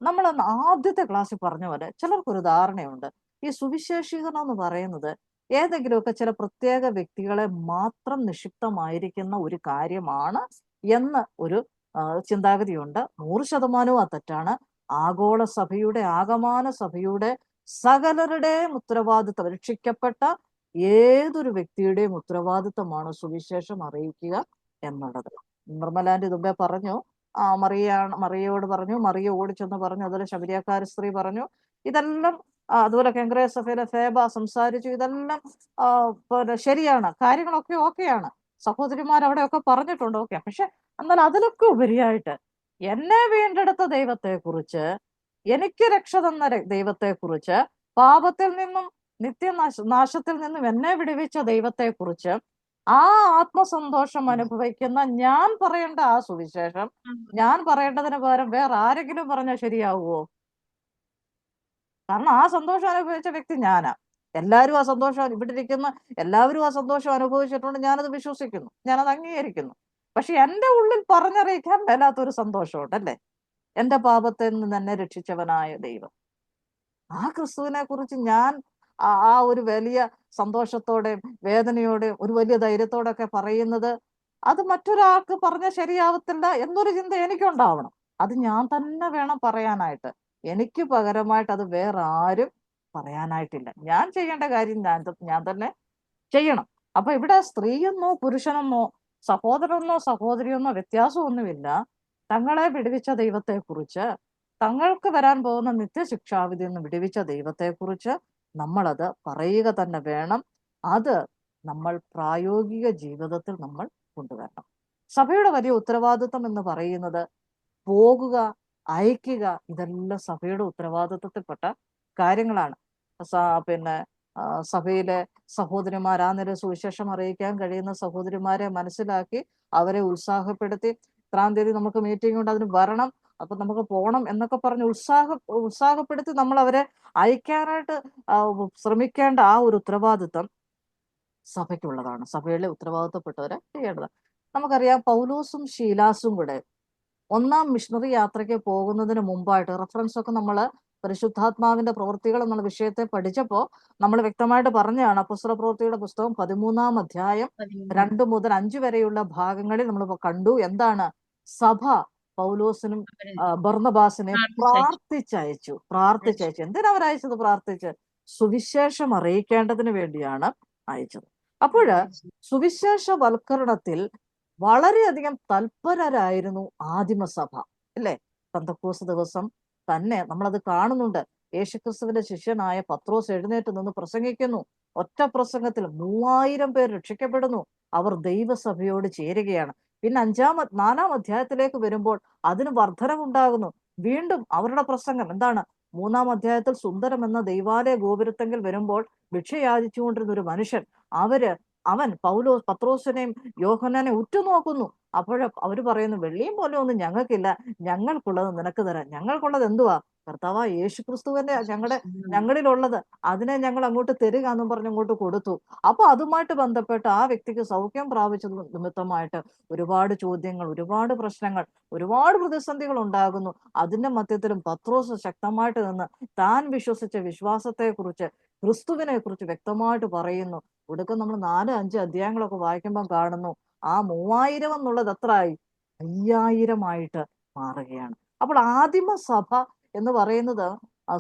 നമ്മൾ ആദ്യത്തെ ക്ലാസ്സിൽ പറഞ്ഞ പോലെ ചിലർക്കൊരു ധാരണയുണ്ട്, ഈ സുവിശേഷീകരണം എന്ന് പറയുന്നത് ഏതെങ്കിലുമൊക്കെ ചില പ്രത്യേക വ്യക്തികളെ മാത്രം നിക്ഷിപ്തമായിരിക്കുന്ന ഒരു കാര്യമാണ് എന്ന് ഒരു ചിന്താഗതിയുണ്ട്. 100% അത് തെറ്റാണ്. ആഗോള സഭയുടെ, ആകമാന സഭയുടെ സകലരുടെയും ഉത്തരവാദിത്വം, രക്ഷിക്കപ്പെട്ട ഏതൊരു വ്യക്തിയുടെയും ഉത്തരവാദിത്വമാണ് സുവിശേഷം അറിയിക്കുക എന്നുള്ളത്. നിർമ്മലാന്റെ മുമ്പേ പറഞ്ഞു, മറിയയോട് പറഞ്ഞു, മറിയ ഓടിച്ചെന്ന് പറഞ്ഞു, അതുപോലെ ശബരിയാക്കാരി സ്ത്രീ പറഞ്ഞു. ഇതെല്ലാം അതുപോലെ കെങ്കരയ സഭയിലെ ഫേബ സംസാരിച്ചു. ഇതെല്ലാം പിന്നെ ശരിയാണ്, കാര്യങ്ങളൊക്കെ ഓക്കെയാണ്. സഹോദരിമാർ അവിടെയൊക്കെ പറഞ്ഞിട്ടുണ്ട്, ഓക്കെ. പക്ഷെ എന്നാൽ അതിലൊക്കെ ഉപരിയായിട്ട് എന്നെ വീണ്ടെടുത്ത ദൈവത്തെക്കുറിച്ച്, എനിക്ക് രക്ഷ തന്ന ദൈവത്തെക്കുറിച്ച്, പാപത്തിൽ നിന്നും നാശത്തിൽ നിന്നും എന്നെ വിടുവിച്ച ദൈവത്തെക്കുറിച്ച്, ആ ആത്മസന്തോഷം അനുഭവിക്കുന്ന ഞാൻ പറയേണ്ട ആ സുവിശേഷം ഞാൻ പറയേണ്ടതിന് പകരം വേറെ ആരെങ്കിലും പറഞ്ഞാൽ ശരിയാവുമോ? കാരണം ആ സന്തോഷം അനുഭവിച്ച വ്യക്തി ഞാനാ. എല്ലാവരും ആ സന്തോഷം, ഇവിടെ ഇരിക്കുന്ന എല്ലാവരും ആ സന്തോഷം അനുഭവിച്ചിട്ടുണ്ട്. ഞാനത് വിശ്വസിക്കുന്നു, ഞാനത് അംഗീകരിക്കുന്നു. പക്ഷെ എൻ്റെ ഉള്ളിൽ പറഞ്ഞറിയിക്കാൻ മേലാത്തൊരു സന്തോഷമുണ്ട്, അല്ലേ? എൻ്റെ പാപത്തിൽ നിന്ന് എന്നെ രക്ഷിച്ചവനായ ദൈവം, ആ ക്രിസ്തുവിനെ കുറിച്ച് ഞാൻ ആ ഒരു വലിയ സന്തോഷത്തോടെയും വേദനയോടെയും ഒരു വലിയ ധൈര്യത്തോടൊക്കെ പറയുന്നത്, അത് മറ്റൊരാൾക്ക് പറഞ്ഞാൽ ശരിയാവത്തില്ല എന്നൊരു ചിന്ത എനിക്കുണ്ടാവണം. അത് ഞാൻ തന്നെ വേണം പറയാനായിട്ട്. എനിക്ക് പകരമായിട്ട് അത് വേറെ ആരും പറയാനായിട്ടില്ല. ഞാൻ ചെയ്യേണ്ട കാര്യം ഞാൻ തന്നെ ചെയ്യണം. അപ്പൊ ഇവിടെ സ്ത്രീയെന്നോ പുരുഷനെന്നോ സഹോദരനോ സഹോദരിയെന്നോ വ്യത്യാസമൊന്നുമില്ല. തങ്ങളെ വിടുവിച്ച ദൈവത്തെക്കുറിച്ച്, തങ്ങൾക്ക് വരാൻ പോകുന്ന നിത്യശിക്ഷാവിധി നിന്ന് വിടുവിച്ച ദൈവത്തെക്കുറിച്ച് നമ്മളത് പറയുക തന്നെ വേണം. അത് നമ്മൾ പ്രായോഗിക ജീവിതത്തിൽ നമ്മൾ കൊണ്ടുവരണം. സഭയുടെ വലിയ ഉത്തരവാദിത്വം എന്ന് പറയുന്നത് പോകുക, അയക്കുക, ഇതെല്ലാം സഭയുടെ ഉത്തരവാദിത്വത്തിൽപ്പെട്ട കാര്യങ്ങളാണ്. പിന്നെ സഭയിലെ സഹോദരിമാർ, ആ നില സുവിശേഷം അറിയിക്കാൻ കഴിയുന്ന സഹോദരിമാരെ മനസ്സിലാക്കി അവരെ ഉത്സാഹപ്പെടുത്തി, ഇത്രാം തീയതി നമുക്ക് മീറ്റിംഗ് ഉണ്ട്, അതിന് വരണം, അപ്പൊ നമുക്ക് പോകണം എന്നൊക്കെ പറഞ്ഞ് ഉത്സാഹപ്പെടുത്തി നമ്മൾ അവരെ അയക്കാനായിട്ട് ശ്രമിക്കേണ്ട ആ ഒരു ഉത്തരവാദിത്വം സഭയ്ക്കുള്ളതാണ്. സഭയിലെ ഉത്തരവാദിത്വപ്പെട്ടവരെ ചെയ്യേണ്ടത്. നമുക്കറിയാം, പൗലോസും ശീലാസും കൂടെ ഒന്നാം മിഷണറി യാത്രയ്ക്ക് പോകുന്നതിന് മുമ്പായിട്ട്, റെഫറൻസ് ഒക്കെ നമ്മൾ പരിശുദ്ധാത്മാവിന്റെ പ്രവൃത്തികൾ എന്നുള്ള വിഷയത്തെ പഠിച്ചപ്പോൾ നമ്മൾ വ്യക്തമായിട്ട് പറഞ്ഞതാണ്. അപ്പോസ്തല പ്രവൃത്തിയുടെ പുസ്തകം 13-ാം അധ്യായം 2 മുതൽ 5 വരെയുള്ള ഭാഗങ്ങളിൽ നമ്മൾ കണ്ടു എന്താണ് സഭ പൗലോസിനും ബർന്നബാസിനെയും പ്രാർത്ഥിച്ചയച്ചു. എന്തിനാ അവരയച്ചത്? പ്രാർത്ഥിച്ച് സുവിശേഷം അറിയിക്കേണ്ടതിന് വേണ്ടിയാണ് അയച്ചത്. അപ്പോഴ് സുവിശേഷവൽക്കരണത്തിൽ വളരെയധികം തൽപരരായിരുന്നു ആദിമസഭ, അല്ലേ? പെന്തക്കോസ്ത് ദിവസം തന്നെ നമ്മളത് കാണുന്നുണ്ട്. യേശുക്രിസ്തുവിന്റെ ശിഷ്യനായ പത്രോസ് എഴുന്നേറ്റ് നിന്ന് പ്രസംഗിക്കുന്നു. ഒറ്റ പ്രസംഗത്തിൽ 3000 പേർ രക്ഷിക്കപ്പെടുന്നു. അവർ ദൈവസഭയോട് ചേരുകയാണ്. പിന്നെ 4-ാം അധ്യായത്തിലേക്ക് വരുമ്പോൾ അതിന് വർധനമുണ്ടാകുന്നു. വീണ്ടും അവരുടെ പ്രസംഗം എന്താണ്? 3-ാം അധ്യായത്തിൽ സുന്ദരം എന്ന ദൈവാലയ ഗോപുരത്തെങ്കിൽ വരുമ്പോൾ ഭിക്ഷ യാചിച്ചുകൊണ്ടിരുന്ന ഒരു മനുഷ്യൻ, അവര് അവൻ പത്രോസിനെയും യോഹന്നാനെ ഉറ്റുനോക്കുന്നു. അപ്പോൾ അവര് പറയുന്നു, വെള്ളിയും പോലെ ഒന്നും ഞങ്ങൾക്കില്ല, ഞങ്ങൾക്കുള്ളത് നിനക്ക് തരാം. ഞങ്ങൾക്കുള്ളത് എന്തുവാ? കർത്താവായ യേശു ക്രിസ്തുവിന്റെ ഞങ്ങളിലുള്ളത്, അതിനെ ഞങ്ങൾ അങ്ങോട്ട് തരിക എന്നും പറഞ്ഞ് അങ്ങോട്ട് കൊടുത്തു. അപ്പൊ അതുമായിട്ട് ബന്ധപ്പെട്ട് ആ വ്യക്തിക്ക് സൗഖ്യം പ്രാപിച്ചത് നിമിത്തമായിട്ട് ഒരുപാട് ചോദ്യങ്ങൾ, ഒരുപാട് പ്രശ്നങ്ങൾ, ഒരുപാട് പ്രതിസന്ധികൾ ഉണ്ടാകുന്നു. അതിന്റെ മധ്യത്തിലും പത്രോസ് ശക്തമായിട്ട് നിന്ന് താൻ വിശ്വസിച്ച വിശ്വാസത്തെ കുറിച്ച്, ക്രിസ്തുവിനെ കുറിച്ച് വ്യക്തമായിട്ട് പറയുന്നു. ഒടുക്കം നമ്മൾ 4-5 അധ്യായങ്ങളൊക്കെ വായിക്കുമ്പോൾ കാണുന്നു, ആ 3000 എന്നുള്ളത് എത്രയായി? 5000 മാറുകയാണ്. അപ്പോൾ ആദിമ സഭ എന്ന് പറയുന്നത്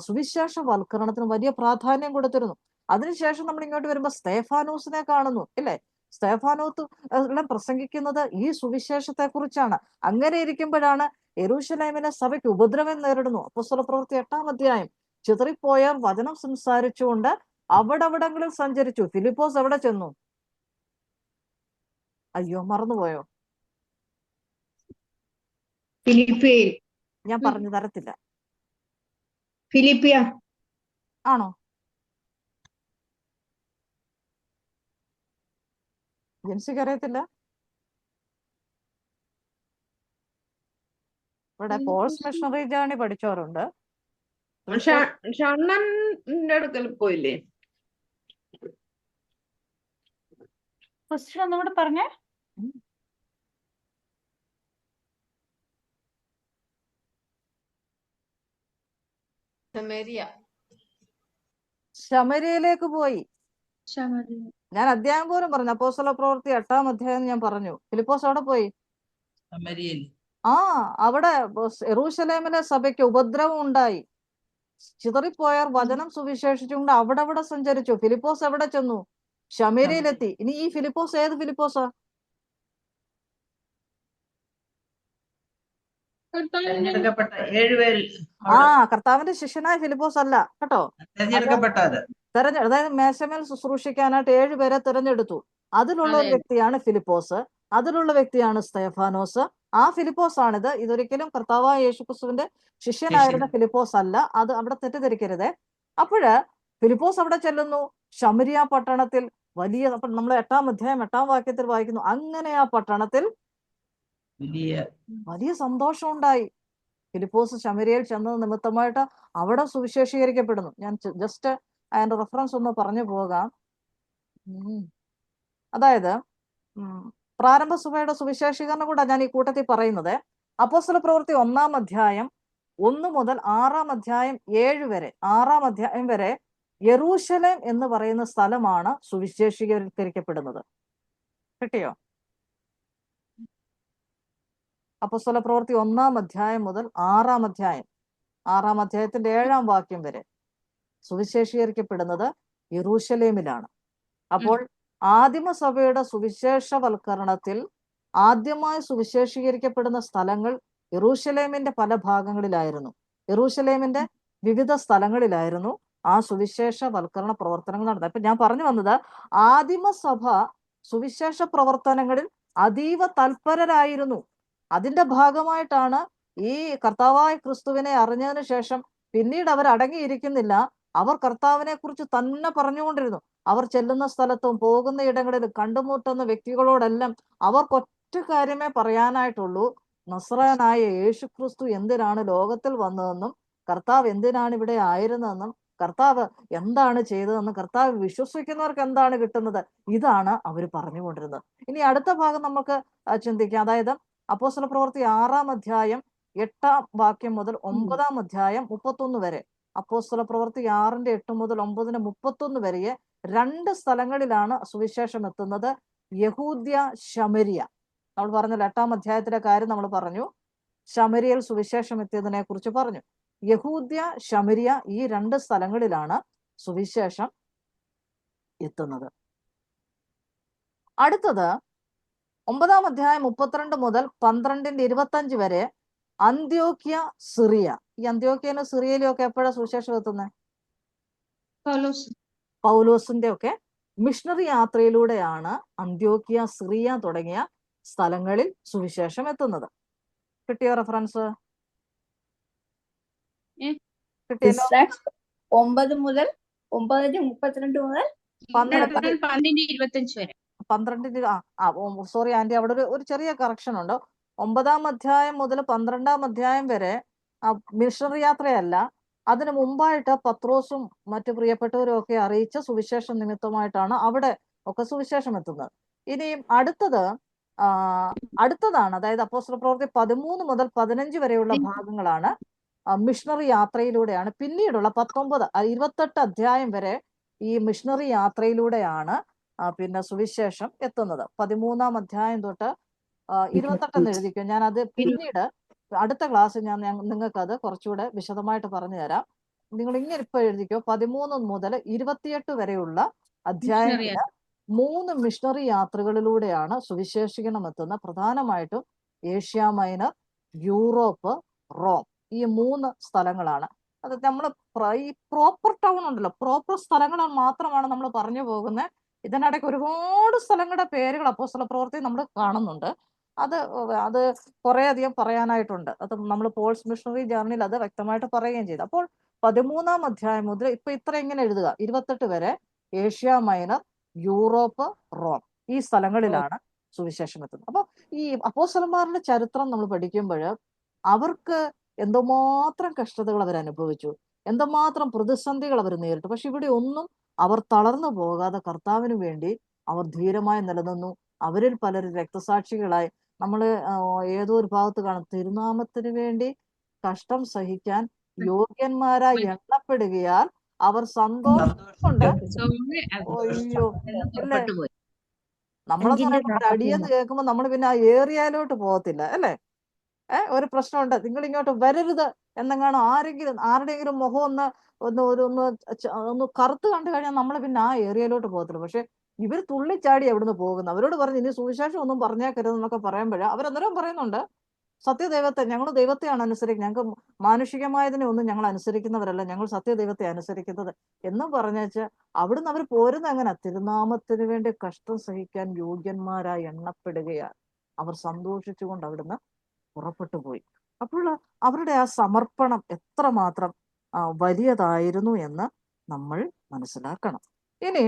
സുവിശേഷവൽക്കരണത്തിന് വലിയ പ്രാധാന്യം കൊടുത്തിരുന്നു. അതിനുശേഷം നമ്മൾ ഇങ്ങോട്ട് വരുമ്പോൾ സ്തേഫാനോസിനെ കാണുന്നു, ഇല്ലേ? സ്തേഫാനോസ് എല്ലാം പ്രസംഗിക്കുന്നത് ഈ സുവിശേഷത്തെ കുറിച്ചാണ്. അങ്ങനെ ഇരിക്കുമ്പോഴാണ് യെരൂശലേമിലെ സഭയ്ക്ക് ഉപദ്രവം നേരിടുന്നു. അപ്പോസ്തലപ്രവൃത്തി 8-ാം അധ്യായം. ചിതറിപ്പോയവർ വചനം സംസാരിച്ചുകൊണ്ട് അവിടങ്ങളിൽ സഞ്ചരിച്ചു. ഫിലിപ്പോസ് എവിടെ ചെന്നു? അയ്യോ, മറന്നുപോയോ? ഫിലിപ്പിയയിൽ. ഞാൻ പറഞ്ഞു തരത്തില്ല. ഫിലിപ്പിയ ആണോ? ജെൻസിക്ക് അറിയത്തില്ല? ഇവിടെ പോൾസ് മിഷണറി ജേർണി പഠിച്ചവരുണ്ട്. ഷണ്ണന്റെ അടുക്കൽ പോയില്ലേ? ക്വസ്റ്റ്യൻ ഒന്നുകൂടെ പറഞ്ഞേ. ശമരിയയിലേക്ക് പോയി. ഞാൻ അധ്യായം പോലും പറഞ്ഞു. അപ്പോസ്തലപ്രവൃത്തി 8-ാം അധ്യായം ഞാൻ പറഞ്ഞു. ഫിലിപ്പോസ് അവിടെ പോയി. അവിടെ യെരൂശലേമിലെ സഭയ്ക്ക് ഉപദ്രവം ഉണ്ടായി. ചിതറിപ്പോയർ വചനം സുവിശേഷിച്ചുകൊണ്ട് അവിടെ സഞ്ചരിച്ചു. ഫിലിപ്പോസ് എവിടെ ചെന്നു? ശമരിയിലെത്തി. ഇനി ഈ ഫിലിപ്പോസ് ഏത് ഫിലിപ്പോസാ? കർത്താവിന്റെ ശിഷ്യനായ ഫിലിപ്പോസ് അല്ല കേട്ടോ. അതായത് മേശമേൽ ശുശ്രൂഷിക്കാനായിട്ട് 7 പേരെ തിരഞ്ഞെടുത്തു. അതിലുള്ള ഒരു വ്യക്തിയാണ് ഫിലിപ്പോസ്. അതിലുള്ള വ്യക്തിയാണ് സ്തേഫാനോസ്. ആ ഫിലിപ്പോസ് ആണിത്. ഇതൊരിക്കലും കർത്താവായ യേശുക്രിസ്തുവിന്റെ ശിഷ്യനായിരുന്ന ഫിലിപ്പോസ് അല്ല. അത് അവിടെ തെറ്റിദ്ധരിക്കരുതേ. അപ്പോഴ് ഫിലിപ്പോസ് അവിടെ ചെല്ലുന്നു. ശമരിയ പട്ടണത്തിൽ വലിയ, നമ്മൾ 8-ാം അധ്യായം 8-ാം വാക്യത്തിൽ വായിക്കുന്നു, അങ്ങനെ ആ പട്ടണത്തിൽ വലിയ സന്തോഷം ഉണ്ടായി. ഫിലിപ്പോസ് ശമരിയയിൽ ചെന്നത് നിമിത്തമായിട്ട് അവിടെ സുവിശേഷീകരിക്കപ്പെടുന്നു. ഞാൻ ജസ്റ്റ് അതിന്റെ റെഫറൻസ് ഒന്ന് പറഞ്ഞു പോകാം. അതായത് പ്രാരംഭ സഭയുടെ സുവിശേഷീകരണം കൂടെ ഞാൻ ഈ കൂട്ടത്തിൽ പറയുന്നത്. അപ്പോസ്തലപ്രവൃത്തി 1-ാം അധ്യായം 1 മുതൽ 6-ാം അധ്യായം 7 വരെ, 6-ാം അധ്യായം വരെ യെരൂശലേം എന്ന് പറയുന്ന സ്ഥലമാണ് സുവിശേഷീകരിക്കപ്പെടുന്നത്. കിട്ടിയോ? അപ്പോസ്തലപ്രവൃത്തി 1-ാം അധ്യായം മുതൽ 6-ാം അധ്യായം, 6-ാം അധ്യായത്തിന്റെ 7-ാം വാക്യം വരെ സുവിശേഷീകരിക്കപ്പെടുന്നത് യെരൂശലേമിലാണ്. അപ്പോൾ ആദിമസഭയുടെ സുവിശേഷവൽക്കരണത്തിൽ ആദ്യമായി സുവിശേഷീകരിക്കപ്പെടുന്ന സ്ഥലങ്ങൾ യെരൂശലേമിന്റെ പല ഭാഗങ്ങളിലായിരുന്നു. യെരൂശലേമിന്റെ വിവിധ സ്ഥലങ്ങളിലായിരുന്നു ആ സുവിശേഷവൽക്കരണ പ്രവർത്തനങ്ങൾ നടന്നത്. അപ്പൊ ഞാൻ പറഞ്ഞു വന്നത്, ആദിമസഭ സുവിശേഷ പ്രവർത്തനങ്ങളിൽ അതീവ തൽപരരായിരുന്നു. അതിന്റെ ഭാഗമായിട്ടാണ് ഈ കർത്താവായ ക്രിസ്തുവിനെ അറിഞ്ഞതിന് ശേഷം പിന്നീട് അവർ അടങ്ങിയിരിക്കുന്നില്ല. അവർ കർത്താവിനെ കുറിച്ച് തന്നെ പറഞ്ഞുകൊണ്ടിരുന്നു. അവർ ചെല്ലുന്ന സ്ഥലത്തും പോകുന്ന ഇടങ്ങളിലും കണ്ടുമുട്ടുന്ന വ്യക്തികളോടെല്ലാം അവർക്കൊറ്റ കാര്യമേ പറയാനായിട്ടുള്ളൂ, നസ്രായനായ യേശുക്രിസ്തു എന്തിനാണ് ലോകത്തിൽ വന്നതെന്നും കർത്താവ് എന്തിനാണ് ഇവിടെ ആയിരുന്നതെന്നും കർത്താവ് എന്താണ് ചെയ്തതെന്നും കർത്താവ് വിശ്വസിക്കുന്നവർക്ക് എന്താണ് കിട്ടുന്നത്, ഇതാണ് അവർ പറഞ്ഞുകൊണ്ടിരുന്നത്. ഇനി അടുത്ത ഭാഗം നമുക്ക് ചിന്തിക്കാം. അതായത് അപ്പോസ്തലപ്രവൃത്തി 6-ാം അധ്യായം 8-ാം വാക്യം മുതൽ 9-ാം അധ്യായം 31 വരെ. അപ്പോസ്തലപ്രവൃത്തി 6-ന്റെ 8 മുതൽ 9-ന്റെ 31 വരെ 2 സ്ഥലങ്ങളിലാണ് സുവിശേഷം എത്തുന്നത്. യഹൂദ്യ, ശമരിയ. നമ്മൾ പറഞ്ഞ 8-ാം അധ്യായത്തിലെ കാര്യം നമ്മൾ പറഞ്ഞു. ശമരിയയിൽ സുവിശേഷം എത്തിയതിനെ കുറിച്ച് പറഞ്ഞു. യഹൂദ്യ, ശമരിയ, ഈ 2 സ്ഥലങ്ങളിലാണ് സുവിശേഷം എത്തുന്നത്. അടുത്തത് 9-ാം അധ്യായം 32 മുതൽ 12-ന്റെ 25 വരെ അന്ത്യോക്യ, സിറിയ. ഈ അന്ത്യോക്യയിലും സിറിയയിലും ഒക്കെ എപ്പോഴാണ് സുവിശേഷം എത്തുന്നത്? പൗലോസിന്റെ ഒക്കെ മിഷണറി യാത്രയിലൂടെയാണ് അന്ത്യോക്യ, സിറിയ തുടങ്ങിയ സ്ഥലങ്ങളിൽ സുവിശേഷം എത്തുന്നത്. കിട്ടിയോ റെഫറൻസ്? കിട്ടിയല്ലോ. 9 മുതൽ 9-32 മുതൽ 12-25 വരെ. 12 സോറി ആന്റി, അവിടെ ഒരു ചെറിയ കറക്ഷൻ ഉണ്ട്. 9-ാം അധ്യായം മുതൽ 12-ാം അധ്യായം വരെ മിഷണറി യാത്രയല്ല, അതിനു മുമ്പായിട്ട് പത്രോസും മറ്റു പ്രിയപ്പെട്ടവരും ഒക്കെ അറിയിച്ച സുവിശേഷ നിമിത്തമായിട്ടാണ് അവിടെ ഒക്കെ സുവിശേഷം എത്തുന്നത്. ഇനിയും അടുത്തതാണ്, അതായത് അപ്പോസ്തല പ്രവൃത്തി 13 മുതൽ 15 വരെയുള്ള ഭാഗങ്ങളാണ് മിഷണറി യാത്രയിലൂടെയാണ്. പിന്നീടുള്ള 28 അധ്യായം വരെ ഈ മിഷണറി യാത്രയിലൂടെയാണ് പിന്നെ സുവിശേഷം എത്തുന്നത്. 13-ാം അധ്യായം തൊട്ട് 28 എഴുതിക്കും. ഞാൻ അത് പിന്നീട് അടുത്ത ക്ലാസ്സിൽ നിങ്ങൾക്ക് അത് കുറച്ചുകൂടെ വിശദമായിട്ട് പറഞ്ഞു തരാം. നിങ്ങൾ ഇങ്ങനെ ഇപ്പൊ എഴുതിക്കോ, 13 മുതൽ 28 വരെയുള്ള അധ്യായങ്ങളില് 3 മിഷണറി യാത്രകളിലൂടെയാണ് സുവിശേഷീകരണം എത്തുന്നത്. പ്രധാനമായിട്ടും ഏഷ്യ മൈനർ, യൂറോപ്പ്, റോം, ഈ 3 സ്ഥലങ്ങളാണ്. അത് നമ്മൾ ഈ പ്രോപ്പർ ടൗൺ ഉണ്ടല്ലോ, പ്രോപ്പർ സ്ഥലങ്ങൾ മാത്രമാണ് നമ്മൾ പറഞ്ഞു പോകുന്നത്. ഇതിനിടയ്ക്ക് ഒരുപാട് സ്ഥലങ്ങളുടെ പേരുകൾ അപ്പോസ്തല പ്രവൃത്തി നമ്മൾ കാണുന്നുണ്ട്. അത് കുറെ അധികം പറയാനായിട്ടുണ്ട്. അത് നമ്മൾ പോൾസ് മിഷണറി ജേർണിയിൽ അത് വ്യക്തമായിട്ട് പറയുകയും ചെയ്തു. അപ്പോൾ 13-ാം അധ്യായം മുതൽ ഇപ്പൊ ഇത്ര ഇങ്ങനെ എഴുതുക, 28 വരെ ഏഷ്യ മൈനർ, യൂറോപ്പ്, റോം, ഈ സ്ഥലങ്ങളിലാണ് സുവിശേഷം എത്തുന്നത്. അപ്പൊ ഈ അപ്പോസ്തലന്മാരുടെ ചരിത്രം നമ്മൾ പഠിക്കുമ്പോൾ അവർക്ക് എന്തുമാത്രം കഷ്ടതകൾ അവർ അനുഭവിച്ചു, എന്തുമാത്രം പ്രതിസന്ധികൾ അവർ നേരിട്ടു. പക്ഷെ ഇവിടെ ഒന്നും അവർ തളർന്നു പോകാതെ കർത്താവിന് വേണ്ടി അവർ ധീരമായി നിലനിന്നു. അവരിൽ പലരും രക്തസാക്ഷികളായി. നമ്മൾ ഏതോ ഒരു ഭാഗത്ത് കാണും, തിരുനാമത്തിന് വേണ്ടി കഷ്ടം സഹിക്കാൻ യോഗ്യന്മാരായി എണ്ണപ്പെടുകയാൽ അവർ സന്തോഷം കൊണ്ട് അയ്യോ അല്ലേ. നമ്മളെന്ന് പറയുമ്പോൾ ഒരു അടിയെന്ന് കേൾക്കുമ്പോൾ നമ്മൾ പിന്നെ ആ ഏറിയയിലോട്ട് പോകത്തില്ല അല്ലേ. ഒരു പ്രശ്നമുണ്ട്, നിങ്ങൾ ഇങ്ങോട്ട് വരരുത് എന്നെങ്ങാണോ ആരുടെയെങ്കിലും മുഖം ഒന്ന് കറുത്ത് കണ്ടു കഴിഞ്ഞാൽ നമ്മൾ പിന്നെ ആ ഏരിയയിലോട്ട് പോകത്തില്ല. പക്ഷെ ഇവർ തുള്ളിച്ചാടി എവിടുന്ന് പോകുന്നു. അവരോട് പറഞ്ഞു ഇനി സുവിശേഷം ഒന്നും പറഞ്ഞേക്കരുതെന്നൊക്കെ പറയുമ്പോൾ അവരന്നേരം പറയുന്നുണ്ട്, സത്യദൈവത്തെ, ഞങ്ങൾ ദൈവത്തെയാണ് അനുസരിക്കുന്നത്, ഞങ്ങൾക്ക് മാനുഷികമായതിനെ ഒന്നും ഞങ്ങൾ അനുസരിക്കുന്നവരല്ല, ഞങ്ങൾ സത്യദൈവത്തെ അനുസരിക്കുന്നത് എന്നും പറഞ്ഞേച്ച് അവിടുന്ന് അവർ പോരുന്ന എങ്ങനെ, തിരുനാമത്തിന് വേണ്ടി കഷ്ടം സഹിക്കാൻ യോഗ്യന്മാരായി എണ്ണപ്പെടുകയാണ്. അവർ സന്തോഷിച്ചുകൊണ്ട് അവിടുന്ന് പുറപ്പെട്ടു പോയി. അപ്പോൾ അവരുടെ ആ സമർപ്പണം എത്രമാത്രം വലിയതായിരുന്നു എന്ന് നമ്മൾ മനസ്സിലാക്കണം. ഇനി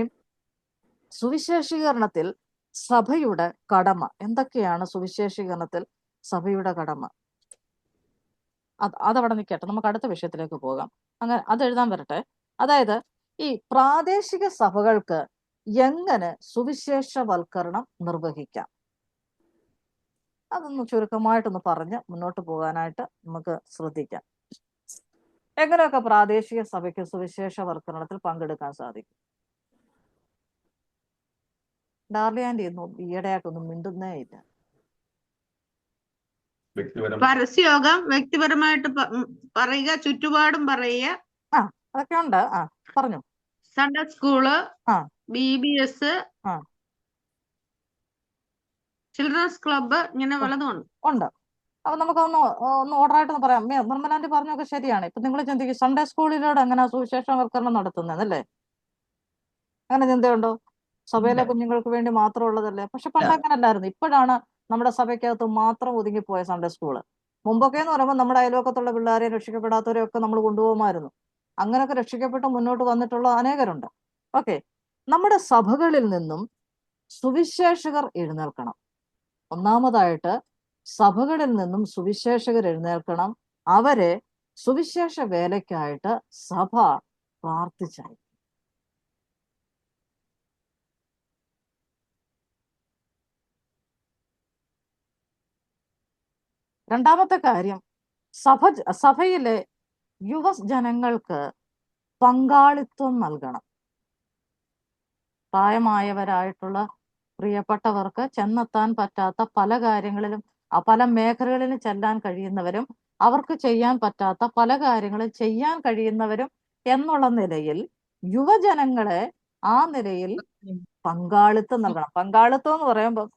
സുവിശേഷീകരണത്തിൽ സഭയുടെ കടമ എന്തൊക്കെയാണ്? സുവിശേഷീകരണത്തിൽ സഭയുടെ കടമ അതവിടെ നിൽക്കട്ടെ, നമുക്ക് അടുത്ത വിഷയത്തിലേക്ക് പോകാം. അങ്ങനെ അത് എഴുതാൻ വരട്ടെ. അതായത് ഈ പ്രാദേശിക സഭകൾക്ക് എങ്ങനെ സുവിശേഷവൽക്കരണം നിർവഹിക്കാം, അതൊന്ന് ചുരുക്കമായിട്ടൊന്ന് പറഞ്ഞ് മുന്നോട്ട് പോകാനായിട്ട് നമുക്ക് ശ്രദ്ധിക്കാം. എങ്ങനെയൊക്കെ പ്രാദേശിക സഭയ്ക്ക് സുവിശേഷവൽക്കരണത്തിൽ പങ്കെടുക്കാൻ സാധിക്കും? ഡാർലി ആന്റി ഈയിടെയായിട്ടൊന്നും മിണ്ടുന്നേ ഇല്ല. പരസ്യയോഗം, വ്യക്തിപരമായിട്ട് പറയുക, ചുറ്റുപാടും പറയുക, അതൊക്കെ ഉണ്ട്. പറഞ്ഞു. Sunday school, BBS, children's club, ഇങ്ങനെ പലതും ഉണ്ട്. അപ്പൊ നമുക്കൊന്ന് ഓർഡറായിട്ടൊന്ന് പറയാം. നിർമ്മലാന്റി പറഞ്ഞൊക്കെ ശരിയാണ്. ഇപ്പൊ നിങ്ങൾ ചിന്തിക്കും സൺഡേ സ്കൂളിലൂടെ എങ്ങനെ സുവിശേഷവൽക്കരണം നടത്തുന്നതല്ലേ? അങ്ങനെ ചിന്തയുണ്ടോ? സഭയിലെ കുഞ്ഞുങ്ങൾക്ക് വേണ്ടി മാത്രം ഉള്ളതല്ലേ? പക്ഷെ പണ്ട് അങ്ങനെ അല്ലായിരുന്നു. ഇപ്പോഴാണ് നമ്മുടെ സഭയ്ക്കകത്ത് മാത്രം ഒതുങ്ങിപ്പോയ സൺഡേ സ്കൂള്. മുമ്പൊക്കെ എന്ന് പറയുമ്പോൾ നമ്മുടെ അയൽവക്കത്തുള്ള പിള്ളേരെ, രക്ഷിക്കപ്പെടാത്തവരെ ഒക്കെ നമ്മൾ കൊണ്ടുപോകുമായിരുന്നു. അങ്ങനെയൊക്കെ രക്ഷിക്കപ്പെട്ട് മുന്നോട്ട് വന്നിട്ടുള്ള അനേകരുണ്ട്. ഓക്കെ, നമ്മുടെ സഭകളിൽ നിന്നും സുവിശേഷകർ എഴുന്നേൽക്കണം. ഒന്നാമതായിട്ട് സഭകളിൽ നിന്നും സുവിശേഷകർ എഴുന്നേൽക്കണം. അവരെ സുവിശേഷ വേലയ്ക്കായിട്ട് സഭ പ്രാർത്ഥിച്ചായി. രണ്ടാമത്തെ കാര്യം, സഭയിലെ യുവജനങ്ങൾക്ക് പങ്കാളിത്തം നൽകണം. പ്രായമായവരായിട്ടുള്ള പ്രിയപ്പെട്ടവർക്ക് ചെന്നെത്താൻ പറ്റാത്ത പല കാര്യങ്ങളിലും, പല മേഖലകളിലും ചെല്ലാൻ കഴിയുന്നവരും, അവർക്ക് ചെയ്യാൻ പറ്റാത്ത പല കാര്യങ്ങളും ചെയ്യാൻ കഴിയുന്നവരും എന്നുള്ള നിലയിൽ യുവജനങ്ങളെ ആ നിലയിൽ പങ്കാളിത്തം നൽകണം. പങ്കാളിത്തം എന്ന് പറയുമ്പോൾ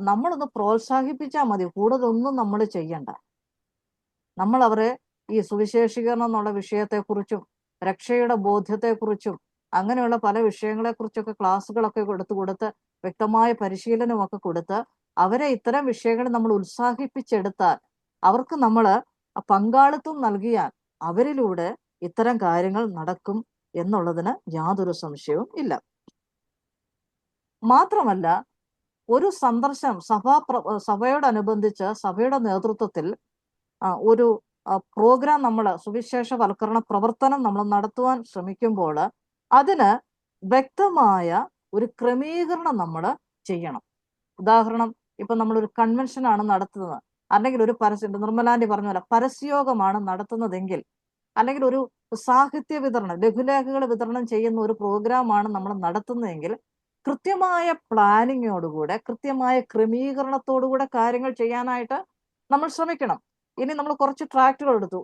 നമ്മളൊന്ന് പ്രോത്സാഹിപ്പിച്ചാൽ മതി, കൂടുതലൊന്നും നമ്മൾ ചെയ്യണ്ട. നമ്മൾ അവരെ ഈ സുവിശേഷീകരണം എന്നുള്ള വിഷയത്തെക്കുറിച്ചും രക്ഷയുടെ ബോധ്യത്തെക്കുറിച്ചും അങ്ങനെയുള്ള പല വിഷയങ്ങളെക്കുറിച്ചൊക്കെ ക്ലാസ്സുകളൊക്കെ കൊടുത്ത് വ്യക്തമായ പരിശീലനമൊക്കെ കൊടുത്ത് അവരെ ഇത്തരം വിഷയങ്ങൾ നമ്മൾ ഉത്സാഹിപ്പിച്ചെടുത്താൽ, അവർക്ക് നമ്മൾ പങ്കാളിത്തം നൽകിയാൽ അവരിലൂടെ ഇത്തരം കാര്യങ്ങൾ നടക്കും എന്നുള്ളതിന് യാതൊരു സംശയവും ഇല്ല. മാത്രമല്ല ഒരു സന്ദർശനം സഭയോടനുബന്ധിച്ച് സഭയുടെ നേതൃത്വത്തിൽ ഒരു പ്രോഗ്രാം നമ്മൾ സുവിശേഷവൽക്കരണ പ്രവർത്തനം നമ്മൾ നടത്തുവാൻ ശ്രമിക്കുമ്പോൾ അതിന് വ്യക്തമായ ഒരു ക്രമീകരണം നമ്മൾ ചെയ്യണം. ഉദാഹരണം, ഇപ്പൊ നമ്മളൊരു കൺവെൻഷനാണ് നടത്തുന്നത്, അല്ലെങ്കിൽ ഒരു നിർമ്മലാന്റി പറഞ്ഞ പോലെ പരസ്യയോഗമാണ് നടത്തുന്നതെങ്കിൽ, അല്ലെങ്കിൽ ഒരു സാഹിത്യ വിതരണം, ലഘുലേഖകൾ വിതരണം ചെയ്യുന്ന ഒരു പ്രോഗ്രാമാണ് നമ്മൾ നടത്തുന്നതെങ്കിൽ കൃത്യമായ പ്ലാനിങ്ങോടുകൂടെ കൃത്യമായ ക്രമീകരണത്തോടുകൂടെ കാര്യങ്ങൾ ചെയ്യാനായിട്ട് നമ്മൾ ശ്രമിക്കണം. ഇനി നമ്മൾ കുറച്ച് ട്രാക്റ്റുകൾ എടുത്തു.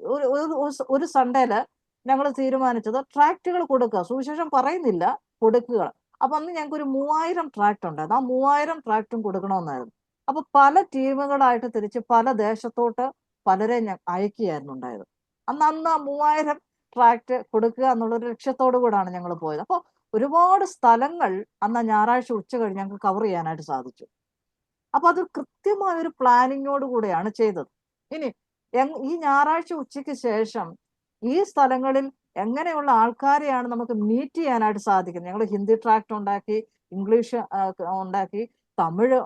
ഒരു സൺഡേയില് ഞങ്ങൾ തീരുമാനിച്ചത് ട്രാക്റ്റുകൾ കൊടുക്കുക, സുവിശേഷം പറയുന്നില്ല, കൊടുക്കുക. അപ്പൊ അന്ന് ഞങ്ങൾക്ക് ഒരു 3000 ട്രാക്ട് ഉണ്ടായിരുന്നു. ആ 3000 ട്രാക്റ്റും കൊടുക്കണമെന്നായിരുന്നു. അപ്പൊ പല ടീമുകളായിട്ട് തിരിച്ച് പല ദേശത്തോട്ട് പലരെ അയക്കുകയായിരുന്നു ഉണ്ടായത്. അന്ന് ആ 3000 ട്രാക്ട് കൊടുക്കുക എന്നുള്ളൊരു ലക്ഷ്യത്തോടു കൂടാണ് ഞങ്ങൾ പോയത്. അപ്പോൾ ഒരുപാട് സ്ഥലങ്ങൾ അന്ന് ഞായറാഴ്ച ഉച്ച കഴിഞ്ഞ് ഞങ്ങൾക്ക് കവർ ചെയ്യാനായിട്ട് സാധിച്ചു. അപ്പൊ അത് കൃത്യമായ ഒരു പ്ലാനിങ്ങോട് കൂടെയാണ് ചെയ്തത്. ഇനി ഈ ഞായറാഴ്ച ഉച്ചയ്ക്ക് ശേഷം ഈ സ്ഥലങ്ങളിൽ എങ്ങനെയുള്ള ആൾക്കാരെയാണ് നമുക്ക് മീറ്റ് ചെയ്യാനായിട്ട് സാധിക്കുന്നത്? ഞങ്ങൾ ഹിന്ദി ട്രാക്ട് ഉണ്ടാക്കി, ഇംഗ്ലീഷ് ഉണ്ടാക്കി, തമിഴ്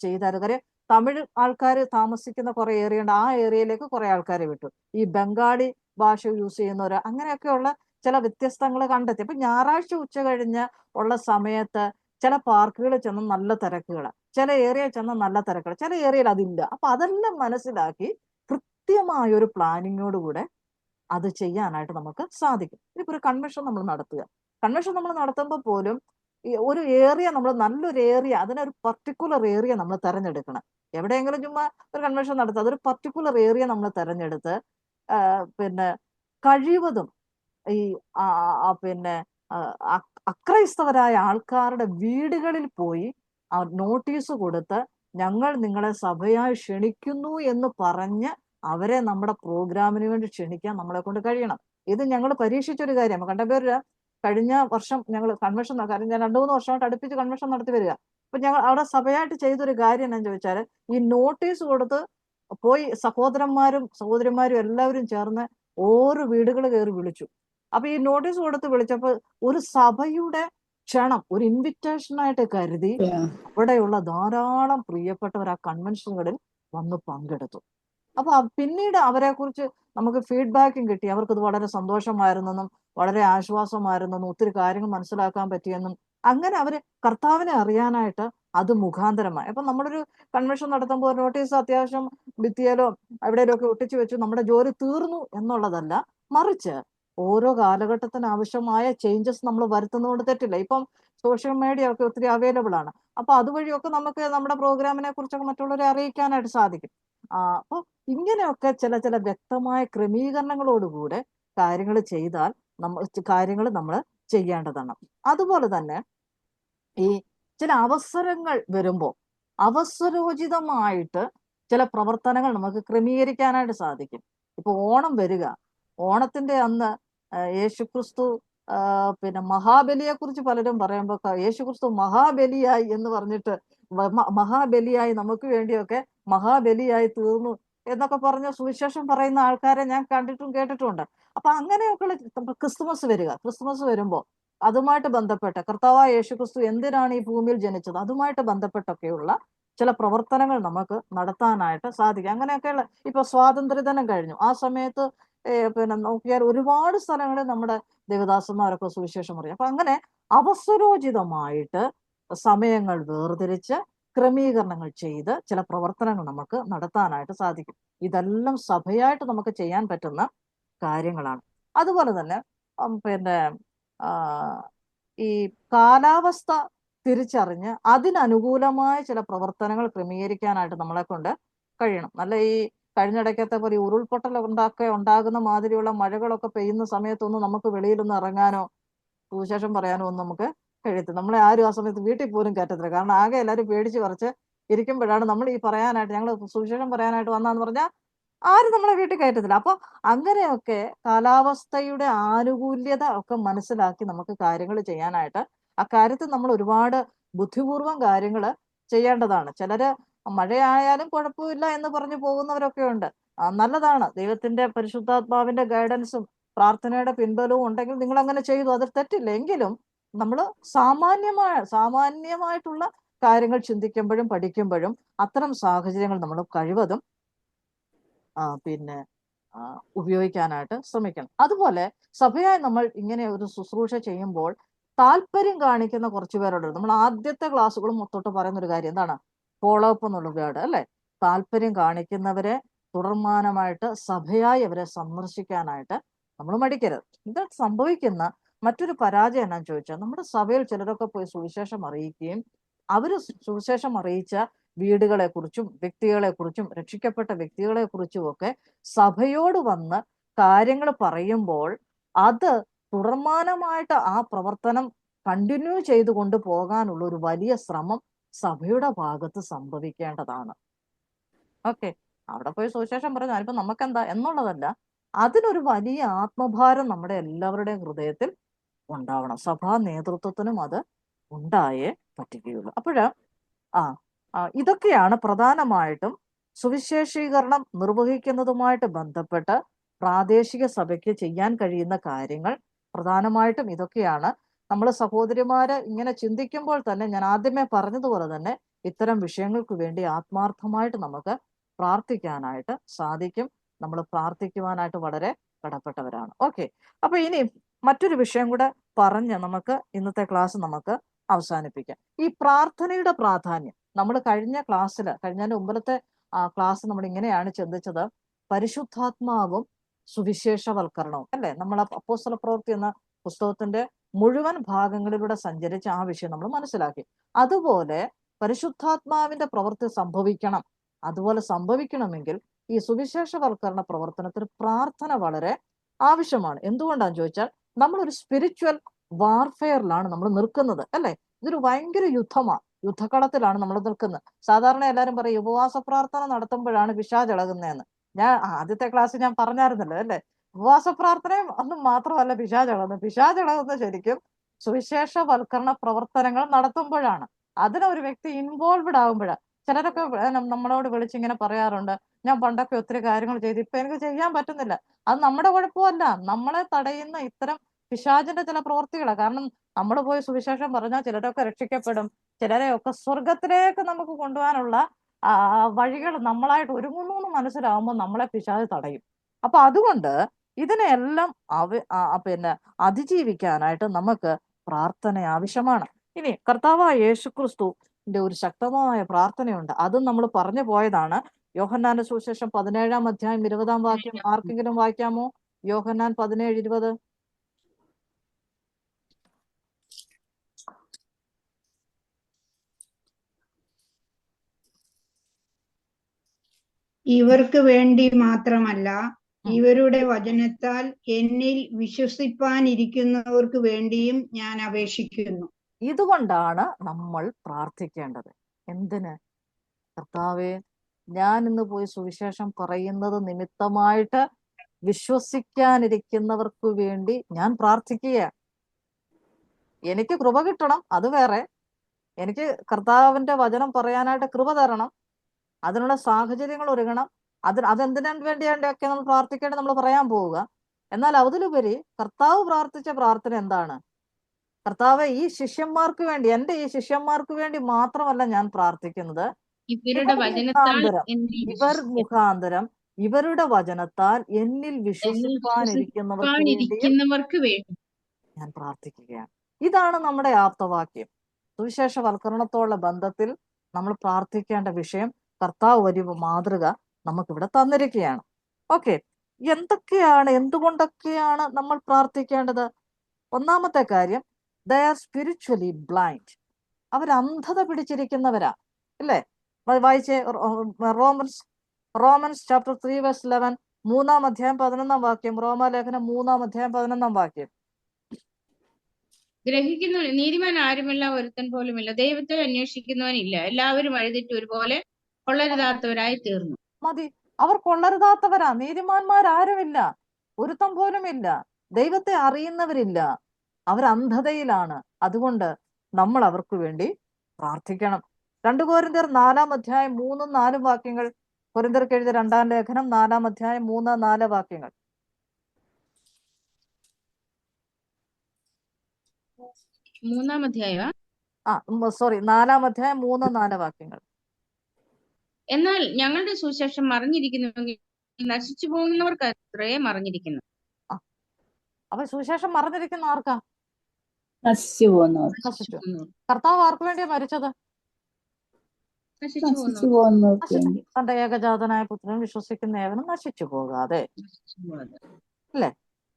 ചെയ്തായിരുന്നു. കാര്യം തമിഴ് ആൾക്കാർ താമസിക്കുന്ന കുറെ ഏരിയ ഉണ്ട്, ആ ഏരിയയിലേക്ക് കുറെ ആൾക്കാരെ വിട്ടു. ഈ ബംഗാളി ഭാഷ യൂസ് ചെയ്യുന്നവര്, അങ്ങനെയൊക്കെയുള്ള ചില വ്യത്യസ്തങ്ങൾ കണ്ടെത്തി. അപ്പൊ ഞായറാഴ്ച ഉച്ച കഴിഞ്ഞ് ഉള്ള സമയത്ത് ചില പാർക്കുകളിൽ ചെന്ന് നല്ല തിരക്കുകൾ, ചില ഏരിയയിൽ ചെന്ന് നല്ല തിരക്കുകൾ, ചില ഏരിയയിൽ അതില്ല. അപ്പൊ അതെല്ലാം മനസ്സിലാക്കി കൃത്യമായ ഒരു പ്ലാനിങ്ങോട് കൂടെ അത് ചെയ്യാനായിട്ട് നമുക്ക് സാധിക്കും. ഇനിയിപ്പോ ഒരു കൺവെൻഷൻ നമ്മൾ നടത്തുക, കൺവെൻഷൻ നമ്മൾ നടത്തുമ്പോൾ പോലും ഒരു ഏരിയ, നമ്മൾ നല്ലൊരു ഏരിയ, അതിനൊരു പർട്ടിക്കുലർ ഏരിയ നമ്മൾ തിരഞ്ഞെടുക്കണം. എവിടെയെങ്കിലും ചുമ്മാ ഒരു കൺവെൻഷൻ നടത്തുക, അതൊരു പർട്ടിക്കുലർ ഏരിയ നമ്മൾ തിരഞ്ഞെടുത്ത് പിന്നെ കഴിവതും ഈ പിന്നെ അക്രൈസ്തവരായ ആൾക്കാരുടെ വീടുകളിൽ പോയി നോട്ടീസ് കൊടുത്ത് ഞങ്ങൾ നിങ്ങളെ സഭയായി ക്ഷണിക്കുന്നു എന്ന് പറഞ്ഞ് അവരെ നമ്മുടെ പ്രോഗ്രാമിന് വേണ്ടി ക്ഷണിക്കാൻ നമ്മളെ കൊണ്ട് കഴിയണം. ഇത് ഞങ്ങൾ പരീക്ഷിച്ചൊരു കാര്യമാണ്. കണ്ടപേര് കഴിഞ്ഞ വർഷം ഞങ്ങൾ കൺവെൻഷൻ, കാരണം ഞാൻ 2-3 വർഷമായിട്ട് അടുപ്പിച്ച് കൺവെൻഷൻ നടത്തി വരിക. അപ്പൊ ഞങ്ങൾ അവിടെ സഭയായിട്ട് ചെയ്തൊരു കാര്യം എന്താണെന്ന് ചോദിച്ചാൽ, ഈ നോട്ടീസ് കൊടുത്ത് പോയി സഹോദരന്മാരും സഹോദരിമാരും എല്ലാവരും ചേർന്ന് ഓരോ വീടുകൾ കയറി വിളിച്ചു. അപ്പൊ ഈ നോട്ടീസ് കൊടുത്ത് വിളിച്ചപ്പോൾ ഒരു സഭയുടെ ക്ഷണം, ഒരു ഇൻവിറ്റേഷൻ ആയിട്ട് കരുതി അവിടെയുള്ള ധാരാളം പ്രിയപ്പെട്ടവർ ആ കൺവെൻഷനുകളിൽ വന്ന് പങ്കെടുത്തു. അപ്പൊ പിന്നീട് അവരെ കുറിച്ച് നമുക്ക് ഫീഡ്ബാക്കും കിട്ടി. അവർക്കത് വളരെ സന്തോഷമായിരുന്നെന്നും വളരെ ആശ്വാസമായിരുന്നെന്നും ഒത്തിരി കാര്യങ്ങൾ മനസ്സിലാക്കാൻ പറ്റിയെന്നും, അങ്ങനെ അവര് കർത്താവിനെ അറിയാനായിട്ട് അത് മുഖാന്തരമായി. അപ്പൊ നമ്മളൊരു കൺവെൻഷൻ നടത്തുമ്പോൾ നോട്ടീസ് അത്യാവശ്യം ഭിത്തിയിലോ എവിടെയെങ്കിലും ഒക്കെ ഒട്ടിച്ചു വെച്ചു നമ്മുടെ ജോലി തീർന്നു എന്നുള്ളതല്ല, മറിച്ച് ഓരോ കാലഘട്ടത്തിന് ആവശ്യമായ ചേഞ്ചസ് നമ്മൾ വരുത്തുന്നതുകൊണ്ട് തെറ്റില്ല. ഇപ്പം സോഷ്യൽ മീഡിയ ഒക്കെ ഒത്തിരി അവൈലബിൾ ആണ്. അപ്പൊ അതുവഴിയൊക്കെ നമുക്ക് നമ്മുടെ പ്രോഗ്രാമിനെ കുറിച്ചൊക്കെ മറ്റുള്ളവരെ അറിയിക്കാനായിട്ട് സാധിക്കും. അപ്പൊ ഇങ്ങനെയൊക്കെ ചില വ്യക്തമായ ക്രമീകരണങ്ങളോടുകൂടെ കാര്യങ്ങൾ ചെയ്താൽ കാര്യങ്ങൾ നമ്മൾ ചെയ്യേണ്ടതാണ്. അതുപോലെ തന്നെ ഈ ചില അവസരങ്ങൾ വരുമ്പോൾ അവസരോചിതമായിട്ട് ചില പ്രവർത്തനങ്ങൾ നമുക്ക് ക്രമീകരിക്കാനായിട്ട് സാധിക്കും. ഇപ്പൊ ഓണം വരിക, ഓണത്തിന്റെ അന്ന് യേശുക്രിസ്തു പിന്നെ മഹാബലിയെ കുറിച്ച് പലരും പറയുമ്പോൾ യേശുക്രിസ്തു മഹാബലിയായി എന്ന് പറഞ്ഞിട്ട് മഹാബലിയായി നമുക്ക് വേണ്ടിയൊക്കെ മഹാബലിയായി തീർന്നു എന്നൊക്കെ പറഞ്ഞ സുവിശേഷം പറയുന്ന ആൾക്കാരെ ഞാൻ കണ്ടിട്ടും കേട്ടിട്ടുമുണ്ട്. അപ്പൊ അങ്ങനെയൊക്കെ ക്രിസ്തുമസ് വരിക, ക്രിസ്തുമസ് വരുമ്പോൾ അതുമായിട്ട് ബന്ധപ്പെട്ട് കർത്താവായ യേശുക്രിസ്തു എന്തിനാണ് ഈ ഭൂമിയിൽ ജനിച്ചത്, അതുമായിട്ട് ബന്ധപ്പെട്ടൊക്കെയുള്ള ചില പ്രവർത്തനങ്ങൾ നമുക്ക് നടത്താനായിട്ട് സാധിക്കും. അങ്ങനെയൊക്കെയുള്ള ഇപ്പൊ സ്വാതന്ത്ര്യദിനം കഴിഞ്ഞു, ആ സമയത്ത് പിന്നെ നോക്കിയാൽ ഒരുപാട് സ്ഥലങ്ങളിൽ നമ്മുടെ ദേവദാസന്മാരൊക്കെ സുവിശേഷം പറയും. അപ്പൊ അങ്ങനെ അവസരോചിതമായിട്ട് സമയങ്ങൾ വേർതിരിച്ച് ക്രമീകരണങ്ങൾ ചെയ്ത് ചില പ്രവർത്തനങ്ങൾ നമുക്ക് നടത്താനായിട്ട് സാധിക്കും. ഇതെല്ലാം സഭയായിട്ട് നമുക്ക് ചെയ്യാൻ പറ്റുന്ന കാര്യങ്ങളാണ്. അതുപോലെ തന്നെ പിന്നെ ഈ കാലാവസ്ഥ തിരിച്ചറിഞ്ഞ് അതിനനുകൂലമായ ചില പ്രവർത്തനങ്ങൾ ക്രമീകരിക്കാനായിട്ട് നമ്മളെ കൊണ്ട് കഴിയണം. നല്ല ഈ കഴിഞ്ഞിടയ്ക്കത്തെ പോലെ ഉരുൾപൊട്ടൽ ഉണ്ടാകുന്ന മാതിരിയുള്ള മഴകളൊക്കെ പെയ്യുന്ന സമയത്തൊന്നും നമുക്ക് വെളിയിലൊന്നും ഇറങ്ങാനോ സുവിശേഷം പറയാനോ ഒന്നും നമുക്ക് കഴിയത്തില്ല. നമ്മളെ ആരും ആ സമയത്ത് വീട്ടിൽ പോലും കയറ്റത്തില്ല. കാരണം ആകെ എല്ലാവരും പേടിച്ച് കുറച്ച് ഇരിക്കുമ്പോഴാണ് നമ്മൾ ഈ പറയാനായിട്ട്, ഞങ്ങൾ സുവിശേഷം പറയാനായിട്ട് വന്നാന്ന് പറഞ്ഞാൽ ആരും നമ്മളെ വീട്ടിൽ കയറ്റത്തില്ല. അപ്പൊ അങ്ങനെയൊക്കെ കാലാവസ്ഥയുടെ ആനുകൂല്യത ഒക്കെ മനസ്സിലാക്കി നമുക്ക് കാര്യങ്ങൾ ചെയ്യാനായിട്ട് അക്കാര്യത്തിൽ നമ്മൾ ഒരുപാട് ബുദ്ധിപൂർവം കാര്യങ്ങൾ ചെയ്യേണ്ടതാണ്. ചിലര് മഴയായാലും കുഴപ്പമില്ല എന്ന് പറഞ്ഞു പോകുന്നവരൊക്കെ ഉണ്ട്. നല്ലതാണ്, ദൈവത്തിന്റെ പരിശുദ്ധാത്മാവിന്റെ ഗൈഡൻസും പ്രാർത്ഥനയുടെ പിൻബലവും ഉണ്ടെങ്കിൽ നിങ്ങൾ അങ്ങനെ ചെയ്തു, അത് തെറ്റില്ല. എങ്കിലും നമ്മൾ സാമാന്യമായിട്ടുള്ള കാര്യങ്ങൾ ചിന്തിക്കുമ്പോഴും പഠിക്കുമ്പോഴും അത്തരം സാഹചര്യങ്ങൾ നമ്മൾ കഴിവതും പിന്നെ ഉപയോഗിക്കാനായിട്ട് ശ്രമിക്കണം. അതുപോലെ സഭയായി നമ്മൾ ഇങ്ങനെ ഒരു ശുശ്രൂഷ ചെയ്യുമ്പോൾ താല്പര്യം കാണിക്കുന്ന കുറച്ചു പേരോട് നമ്മൾ ആദ്യത്തെ ക്ലാസ്സുകളും മൊത്തോട്ട് പറയുന്ന ഒരു കാര്യം എന്താണ്? ഫോളോ അപ്പ് എന്നുള്ള വേർഡ് അല്ലെ. താല്പര്യം കാണിക്കുന്നവരെ തുടർമാനമായിട്ട് സഭയായി അവരെ സന്ദർശിക്കാനായിട്ട് നമ്മൾ മടിക്കരുത്. ഇത് സംഭവിക്കുന്ന മറ്റൊരു പരാജയം എന്നാന്ന് ചോദിച്ചാൽ, നമ്മുടെ സഭയിൽ ചിലരൊക്കെ പോയി സുവിശേഷം അറിയിക്കുകയും അവര് സുവിശേഷം അറിയിച്ച വീടുകളെ കുറിച്ചും വ്യക്തികളെ കുറിച്ചും രക്ഷിക്കപ്പെട്ട വ്യക്തികളെ കുറിച്ചും ഒക്കെ സഭയോട് വന്ന് കാര്യങ്ങൾ പറയുമ്പോൾ അത് തുടർമാനമായിട്ട് ആ പ്രവർത്തനം കണ്ടിന്യൂ ചെയ്തു കൊണ്ട് പോകാനുള്ള ഒരു വലിയ ശ്രമം സഭയുടെ ഭാഗത്ത് സംഭവിക്കേണ്ടതാണ്. ഓക്കെ, അവിടെ പോയി സുവിശേഷം പറഞ്ഞു ഞാനിപ്പോ നമുക്കെന്താ എന്നുള്ളതല്ല, അതിനൊരു വലിയ ആത്മഭാരം നമ്മുടെ എല്ലാവരുടെയും ഹൃദയത്തിൽ ഉണ്ടാവണം. സഭാ നേതൃത്വത്തിനും അത് ഉണ്ടായേ പറ്റുകയുള്ളൂ. അപ്പോഴ് ഇതൊക്കെയാണ് പ്രധാനമായിട്ടും സുവിശേഷീകരണം നിർവഹിക്കുന്നതുമായിട്ട് ബന്ധപ്പെട്ട് പ്രാദേശിക സഭയ്ക്ക് ചെയ്യാൻ കഴിയുന്ന കാര്യങ്ങൾ. പ്രധാനമായിട്ടും ഇതൊക്കെയാണ്. നമ്മൾ സഹോദരിമാര് ഇങ്ങനെ ചിന്തിക്കുമ്പോൾ തന്നെ ഞാൻ ആദ്യമേ പറഞ്ഞതുപോലെ തന്നെ ഇത്തരം വിഷയങ്ങൾക്ക് വേണ്ടി ആത്മാർത്ഥമായിട്ട് നമുക്ക് പ്രാർത്ഥിക്കാനായിട്ട് സാധിക്കും. നമ്മൾ പ്രാർത്ഥിക്കുവാനായിട്ട് വളരെ കടപ്പെട്ടവരാണ്. ഓക്കെ, അപ്പൊ ഇനി മറ്റൊരു വിഷയം കൂടെ പറഞ്ഞ് നമുക്ക് ഇന്നത്തെ ക്ലാസ് നമുക്ക് അവസാനിപ്പിക്കാം. ഈ പ്രാർത്ഥനയുടെ പ്രാധാന്യം നമ്മൾ കഴിഞ്ഞതിന്റെ മുമ്പത്തെ ക്ലാസ് നമ്മൾ ഇങ്ങനെയാണ് ചിന്തിച്ചത്, പരിശുദ്ധാത്മാവും സുവിശേഷവൽക്കരണവും അല്ലെ. നമ്മൾ അപ്പോസ്തല പ്രവൃത്തി എന്ന പുസ്തകത്തിന്റെ മുഴുവൻ ഭാഗങ്ങളിലൂടെ സഞ്ചരിച്ച് ആ വിഷയം നമ്മൾ മനസ്സിലാക്കി. അതുപോലെ പരിശുദ്ധാത്മാവിന്റെ പ്രവൃത്തി സംഭവിക്കണം. അതുപോലെ സംഭവിക്കണമെങ്കിൽ ഈ സുവിശേഷവൽക്കരണ പ്രവർത്തനത്തിന് പ്രാർത്ഥന വളരെ ആവശ്യമാണ്. എന്തുകൊണ്ടാന്ന് ചോദിച്ചാൽ, നമ്മളൊരു സ്പിരിച്വൽ വാർഫെയറിലാണ് നമ്മൾ നിൽക്കുന്നത് അല്ലെ. ഇതൊരു ഭയങ്കര യുദ്ധമാണ്. യുദ്ധക്കളത്തിലാണ് നമ്മൾ നിൽക്കുന്നത്. സാധാരണ എല്ലാവരും പറയും ഉപവാസ പ്രാർത്ഥന നടത്തുമ്പോഴാണ് പിശാച് ഇളകുന്നതെന്ന്. ഞാൻ ആദ്യത്തെ ക്ലാസ്സിൽ ഞാൻ പറഞ്ഞായിരുന്നല്ലോ അല്ലെ. ഉപവാസ പ്രാർത്ഥനയും ഒന്നും മാത്രമല്ല പിശാച് ഇളകുന്നത് ശരിക്കും സുവിശേഷവൽക്കരണ പ്രവർത്തനങ്ങൾ നടത്തുമ്പോഴാണ്. അതിനൊരു വ്യക്തി ഇൻവോൾവ്ഡ് ആകുമ്പോഴാണ്. ചിലരൊക്കെ നമ്മളോട് വിളിച്ചിങ്ങനെ പറയാറുണ്ട്, ഞാൻ പണ്ടൊക്കെ ഒത്തിരി കാര്യങ്ങൾ ചെയ്തു, ഇപ്പൊ എനിക്ക് ചെയ്യാൻ പറ്റുന്നില്ല. അത് നമ്മുടെ കുഴപ്പമല്ല, നമ്മളെ തടയുന്ന ഇത്തരം പിശാചിന്റെ ചില പ്രവൃത്തികളാണ്. കാരണം നമ്മൾ പോയി സുവിശേഷം പറഞ്ഞാൽ ചിലരൊക്കെ രക്ഷിക്കപ്പെടും, ചിലരെയൊക്കെ സ്വർഗത്തിലേക്ക് നമുക്ക് കൊണ്ടുപോകാനുള്ള വഴികൾ നമ്മളായിട്ട് ഒരുങ്ങുന്നു എന്ന് മനസ്സിലാവുമ്പോൾ നമ്മളെ പിശാച് തടയും. അപ്പൊ അതുകൊണ്ട് ഇതിനെല്ലാം പിന്നെ അതിജീവിക്കാനായിട്ട് നമുക്ക് പ്രാർത്ഥന ആവശ്യമാണ്. ഇനി കർത്താവായ യേശുക്രിസ്തുവിന്റെ ഒരു ശക്തമായ പ്രാർത്ഥനയുണ്ട്. അതും നമ്മൾ പറഞ്ഞു പോയതാണ്. യോഹന്നാന്റെ സുവിശേഷം 17-ാം അധ്യായം 20-ാം വാക്യം ആർക്കെങ്കിലും വായിക്കാമോ? യോഹന്നാൻ 17:20. ഇവർക്ക് വേണ്ടി മാത്രമല്ല, ഇവരുടെ വചനത്താൽ എന്നിൽ വിശ്വസിപ്പാനിരിക്കുന്നവർക്ക് വേണ്ടിയും ഞാൻ അപേക്ഷിക്കുന്നു. ഇതുകൊണ്ടാണ് നമ്മൾ പ്രാർത്ഥിക്കേണ്ടത്. എന്തിന്? കർത്താവേ, ഞാൻ ഇന്ന് പോയി സുവിശേഷം പറയുന്നത് നിമിത്തമായിട്ട് വിശ്വസിക്കാനിരിക്കുന്നവർക്ക് വേണ്ടി ഞാൻ പ്രാർത്ഥിക്കുക. എനിക്ക് കൃപ കിട്ടണം, അത് വേറെ. എനിക്ക് കർത്താവിന്റെ വചനം പറയാനായിട്ട് കൃപ തരണം, അതിനുള്ള സാഹചര്യങ്ങൾ ഒരുങ്ങണം. അതെന്തിനാൻ വേണ്ടിയാണ്ടൊക്കെ നമ്മൾ പ്രാർത്ഥിക്കേണ്ടത് നമ്മൾ പറയാൻ പോവുക. എന്നാൽ അതിലുപരി കർത്താവ് പ്രാർത്ഥിച്ച പ്രാർത്ഥന എന്താണ്? കർത്താവ് ഈ ശിഷ്യന്മാർക്ക് വേണ്ടി, എന്റെ ഈ ശിഷ്യന്മാർക്ക് വേണ്ടി മാത്രമല്ല ഞാൻ പ്രാർത്ഥിക്കുന്നത്, ഇവർ മുഖാന്തരം ഇവരുടെ വചനത്താൽ എന്നിൽ വിശ്വസിപ്പാനിരിക്കുന്നവർക്ക് വേണ്ടി ഞാൻ പ്രാർത്ഥിക്കുകയാണ്. ഇതാണ് നമ്മുടെ ആപ്തവാക്യം. സുവിശേഷവൽക്കരണത്തോടുള്ള ബന്ധത്തിൽ നമ്മൾ പ്രാർത്ഥിക്കേണ്ട വിഷയം കർത്താവ് ഒരു മാതൃക നമുക്കിവിടെ തന്നിരിക്കുകയാണ്. ഓക്കെ, എന്തുകൊണ്ടൊക്കെയാണ് നമ്മൾ പ്രാർത്ഥിക്കേണ്ടത്? ഒന്നാമത്തെ കാര്യം, they are spiritually blind. അവർ അന്ധത പിടിച്ചിരിക്കുന്നവരാ അല്ലേ. വായിച്ചേ റോമൻസ് ചാപ്റ്റർ 3:11, 3-ാം അധ്യായം 11-ാം വാക്യം. റോമാലേഖനം 3-ാം അധ്യായം 11-ാം വാക്യം. ഗ്രഹിക്കുന്നു നീതിമാൻ ആരുമില്ല, ഒരുത്തൻ പോലുമില്ല. ദൈവത്തെ അന്വേഷിക്കുന്നവനില്ല. എല്ലാവരും വഴിതെറ്റി ഒരുപോലെ കൊള്ളരുതാത്തവരായി തീർന്നു. മതി, അവർ കൊള്ളരുതാത്തവരാ. നീതിമാന്മാരാരുമില്ല, ഒരുത്തം പോലുമില്ല. ദൈവത്തെ അറിയുന്നവരില്ല, അവർ അന്ധതയിലാണ്. അതുകൊണ്ട് നമ്മൾ അവർക്ക് വേണ്ടി പ്രാർത്ഥിക്കണം. 2 കൊരിന്ത്യർ 4-ാം അധ്യായം 3-4 വാക്യങ്ങൾ. കൊരിന്ത്യർക്ക് എഴുതിയ 2-ാം ലേഖനം 4-ാം അധ്യായം 3-4 വാക്യങ്ങൾ. മൂന്നാം അധ്യായം. സോറി 4-ാം അധ്യായം 3-4 വാക്യങ്ങൾ. എന്നാൽ ഞങ്ങളുടെ സുവിശേഷം മറിഞ്ഞിരിക്കുന്നുവെങ്കിൽ നശിച്ചു പോകുന്നവർക്ക് അത്രേ മറിഞ്ഞിരിക്കുന്നു. അപ്പൊ സുവിശേഷം മറന്നിരിക്കുന്ന ആർക്കാ? നശിച്ചു പോകുന്നവർ. നശിച്ചു. കർത്താവ് ആർക്ക് വേണ്ടിയാ മരിച്ചത്? നശിച്ചു നശിച്ചു പോകുന്നവർ. പോകുന്നവർക്ക് നശിച്ചു. വേണ്ടി. തന്റെ ഏകജാതനായ പുത്രൻ വിശ്വസിക്കുന്ന ഏവനും നശിച്ചു പോകാതെ, അല്ലേ?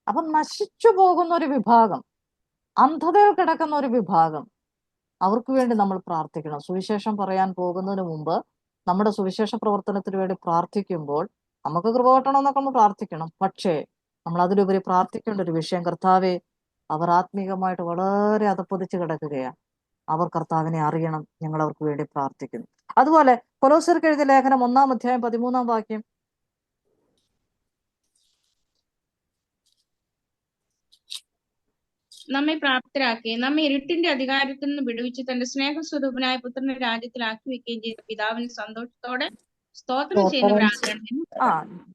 അപ്പൊ നശിച്ചു പോകുന്ന ഒരു വിഭാഗം, അന്ധതയിൽ കിടക്കുന്ന ഒരു വിഭാഗം, അവർക്ക് വേണ്ടി നമ്മൾ പ്രാർത്ഥിക്കണം. സുവിശേഷം പറയാൻ പോകുന്നതിന് മുമ്പ് നമ്മുടെ സുവിശേഷ പ്രവർത്തനത്തിന് വേണ്ടി പ്രാർത്ഥിക്കുമ്പോൾ നമുക്ക് കൃപ കിട്ടണമെന്നൊക്കെ നമ്മൾ പ്രാർത്ഥിക്കണം. പക്ഷേ നമ്മൾ അതിലുപരി പ്രാർത്ഥിക്കേണ്ട ഒരു വിഷയം, കർത്താവെ, അവർ ആത്മീകമായിട്ട് വളരെ അധപ്പതിച്ച് കിടക്കുകയാണ്, അവർ കർത്താവിനെ അറിയണം, ഞങ്ങൾ അവർക്ക് വേണ്ടി പ്രാർത്ഥിക്കുന്നു. അതുപോലെ കൊലോസ്യർക്ക് എഴുതിയ ലേഖനം 1-ാം അധ്യായം 13-ാം വാക്യം. നമ്മെ പ്രാപ്തരാക്കി നമ്മെ ഇരുട്ടിന്റെ അധികാരത്തിൽ നിന്ന് വിടുവിച്ച് തന്റെ സ്നേഹസ്വരൂപനായ പുത്രനെ രാജ്യത്തിലാക്കി വെക്കുകയും ചെയ്ത പിതാവിന് സന്തോഷത്തോടെ സ്തോത്രം ചെയ്യുന്നവരാകണമെന്ന്.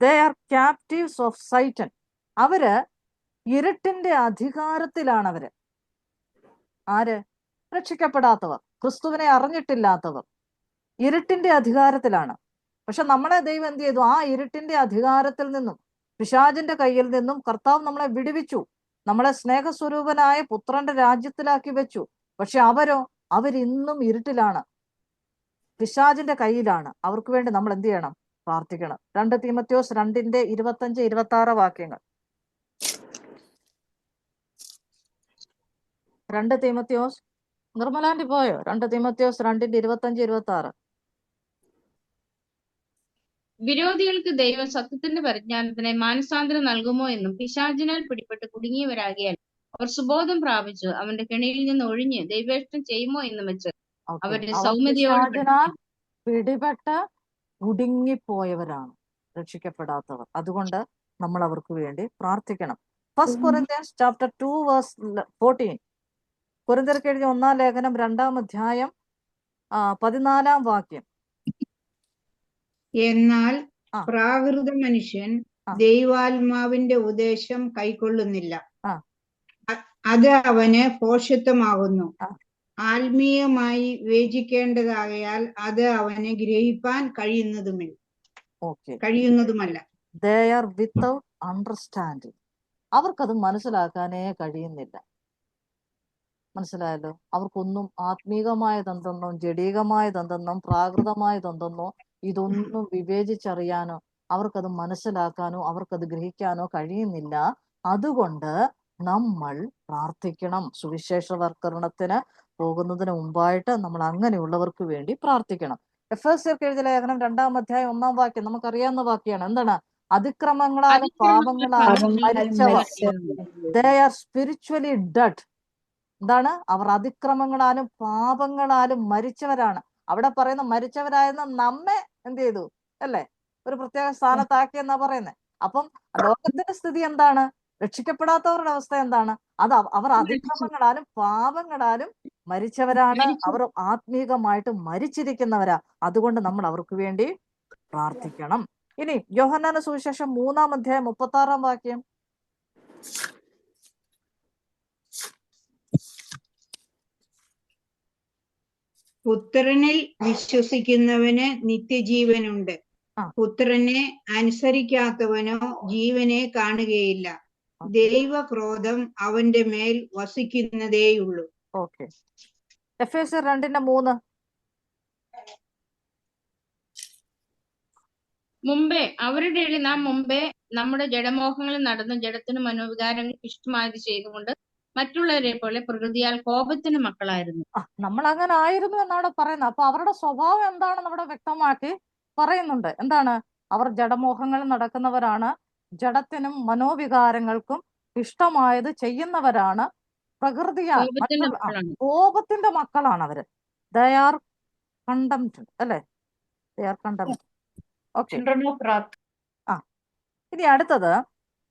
they are captives of Satan. അവര് ഇരുട്ടിന്റെ അധികാരത്തിലാണ്. അവര് ആര്? രക്ഷിക്കപ്പെടാത്തവർ, ക്രിസ്തുവിനെ അറിഞ്ഞിട്ടില്ലാത്തവർ ഇരുട്ടിന്റെ അധികാരത്തിലാണ്. പക്ഷെ നമ്മളെ ദൈവം എന്ത് ചെയ്തു? ആ ഇരുട്ടിന്റെ അധികാരത്തിൽ നിന്നും, പിശാചിന്റെ കയ്യിൽ നിന്നും കർത്താവ് നമ്മളെ വിടുവിച്ചു, നമ്മളെ സ്നേഹസ്വരൂപനായ പുത്രന്റെ രാജ്യത്തിലാക്കി വെച്ചു. പക്ഷെ അവരിന്നും ഇരുട്ടിലാണ്, പിശാചിന്റെ കയ്യിലാണ്. അവർക്ക് വേണ്ടി നമ്മൾ എന്ത് ചെയ്യണം? പ്രാർത്ഥിക്കണം. 2 തീമോഥെയോസ് 2:25-26 വാക്യങ്ങൾ. 2 തീമോഥെയോസ്, നിർമ്മലാന്റി പോയോ? 2 തീമോഥെയോസ് 2:25-26. വിരോധികൾക്ക് ദൈവം സത്യത്തിന്റെ പരിജ്ഞാനത്തിന് മാനസാന്തരം നൽകുമോ എന്നും പിശാചിനാൽ പിടിപെട്ട് കുടുങ്ങിയവരാകിയാൽ അവർ സുബോധം പ്രാപിച്ചു അവന്റെ കെണിയിൽ നിന്ന് ഒഴിഞ്ഞ് ദൈവേഷ്ടം ചെയ്യുമോ എന്നും വെച്ച് അവരുടെ സൗമ്യതയോട് പിശാചിനാൽ പിടിപെട്ട് കുടുങ്ങിപ്പോയവരാണ്, രക്ഷിക്കപ്പെടാത്തവർ. അതുകൊണ്ട് നമ്മൾ അവർക്ക് വേണ്ടി പ്രാർത്ഥിക്കണം. 1 Corinthians chapter 2 verse 14. കൊരിന്ത്യർക്ക് എഴുതിയ 1-ാം ലേഖനം 2-ാം അധ്യായം 14-ാം വാക്യം. എന്നാൽ പ്രാകൃത മനുഷ്യൻ ദൈവാത്മാവിന്റെ ഉപദേശം കൈക്കൊള്ളുന്നില്ല, അത് അവന് ഭോഷത്വമാകുന്നു. ആത്മീയമായി വിവേചിക്കേണ്ടതാകയാൽ അത് അവന് ഗ്രഹിപ്പാൻ കഴിയുന്നതുമല്ല. They are without understanding. അവർക്കത് മനസ്സിലാക്കാനേ കഴിയുന്നില്ല. മനസ്സിലായല്ലോ? അവർക്കൊന്നും ആത്മീകമായതെന്തെന്നോ ജഡീകമായതെന്തെന്നോ പ്രാകൃതമായതെന്തെന്നോ ഇതൊന്നും വിവേചിച്ചറിയാനോ അവർക്കത് മനസ്സിലാക്കാനോ അവർക്കത് ഗ്രഹിക്കാനോ കഴിയുന്നില്ല. അതുകൊണ്ട് നമ്മൾ പ്രാർത്ഥിക്കണം. സുവിശേഷവൽക്കരണത്തിന് പോകുന്നതിന് മുമ്പായിട്ട് നമ്മൾ അങ്ങനെയുള്ളവർക്ക് വേണ്ടി പ്രാർത്ഥിക്കണം. എഫേസ്യർക്ക് എഴുതിയ ലേഖനം 2-ാം അധ്യായം 1-ാം വാക്യം നമുക്കറിയാവുന്ന വാക്യാണ്. എന്താണ്? അതിക്രമങ്ങളാലും പാപങ്ങളാലും മരിച്ചവർ. They are spiritually dead. എന്താണ്? അവർ അതിക്രമങ്ങളാലും പാപങ്ങളാലും മരിച്ചവരാണ്. അവിടെ പറയുന്ന മരിച്ചവരായിരുന്ന നമ്മെ എന്ത് ചെയ്തു? അല്ലേ? ഒരു പ്രത്യേക സ്ഥാനത്താക്കി എന്നാ പറയുന്നത്. അപ്പം ലോകത്തിന്റെ സ്ഥിതി എന്താണ്? രക്ഷിക്കപ്പെടാത്തവരുടെ അവസ്ഥ എന്താണ്? അവർ അതിക്രമങ്ങളാലും പാപങ്ങളാലും മരിച്ചവരാണ്. അവർ ആത്മീകമായിട്ട് മരിച്ചിരിക്കുന്നവരാ. അതുകൊണ്ട് നമ്മൾ അവർക്ക് വേണ്ടി പ്രാർത്ഥിക്കണം. ഇനി യോഹന്നാന്റെ സുവിശേഷം 3-ാം അധ്യായം 36-ാം വാക്യം. പുത്രനിൽ വിശ്വസിക്കുന്നവന് നിത്യജീവനുണ്ട്, പുത്രനെ അനുസരിക്കാത്തവനോ ജീവനെ കാണുകയില്ല. ദൈവക്രോധം അവന്റെ മേൽ വസിക്കുന്നതേയുള്ളൂ. ഓക്കെ. എഫേസ്യർ 2:3. നാം മുമ്പേ നമ്മുടെ ജഡമോഹങ്ങളിൽ നടന്ന് ജഡത്തിന് മനോവികാരങ്ങൾക്ക് ഇഷ്ടമായത് ചെയ്തുകൊണ്ട് മറ്റുള്ളവരെ പോലെ പ്രകൃതിയാൽ കോപത്തിന് മക്കളായിരുന്നു. നമ്മൾ അങ്ങനെ ആയിരുന്നു എന്നാണ് പറയുന്നത്. അപ്പൊ അവരുടെ സ്വഭാവം എന്താണെന്ന് അവിടെ വ്യക്തമാക്കി പറയുന്നുണ്ട്. എന്താണ്? അവർ ജഡമോഹങ്ങളിൽ നടക്കുന്നവരാണ്, ജഡത്തിനും മനോവികാരങ്ങൾക്കും ഇഷ്ടമായത് ചെയ്യുന്നവരാണ്, പ്രകൃതിയാൽ കോപത്തിന്റെ മക്കളാണ് അവര്. They are condemned, അല്ലേ? They are condemned. Okay. ഇനി അടുത്തത്,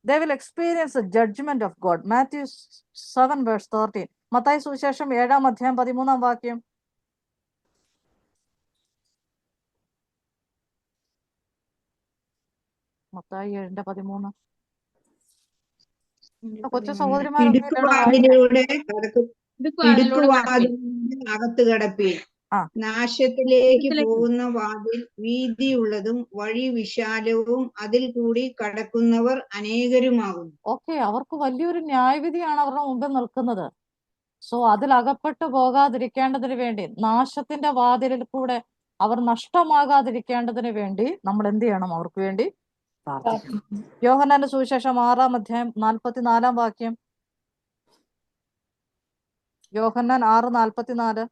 they will experience the judgment of God. Matthew 7 verse 13. Mathai സുവിശേഷം 7-ാം അധ്യായം 13-ാം വാക്യം. മത്തായി 7:13. കൊച്ചു സഹോദരിമാരൊക്കെ ഇടുക്കുവാതിലൂടെ ഇടുക്കുവാതിലൂടെ കടപ്പിൻ. ഇടുക്കുവാതിൽ അകത്ത് കടപ്പീൻ. ആ നാശത്തിലേക്ക് ഇതിലേക്ക് പോകുന്ന വാതിൽ വീതിയുള്ളതും വഴി വിശാലവും അതിൽ കൂടി കടക്കുന്നവർ അനേകരുമാകുന്നു. ഓക്കെ, അവർക്ക് വലിയൊരു ന്യായവിധിയാണ് അവരുടെ മുമ്പിൽ നിൽക്കുന്നത്. സോ അതിൽ അകപ്പെട്ടു പോകാതിരിക്കേണ്ടതിന് വേണ്ടി, നാശത്തിന്റെ വാതിലിൽ കൂടെ അവർ നഷ്ടമാകാതിരിക്കേണ്ടതിന് വേണ്ടി നമ്മൾ എന്ത് ചെയ്യണം? അവർക്ക് വേണ്ടി പ്രാർത്ഥിക്കണം. യോഹന്നാന്റെ സുവിശേഷം 6-ാം അധ്യായം 44-ാം വാക്യം. യോഹന്നാൻ 6:44.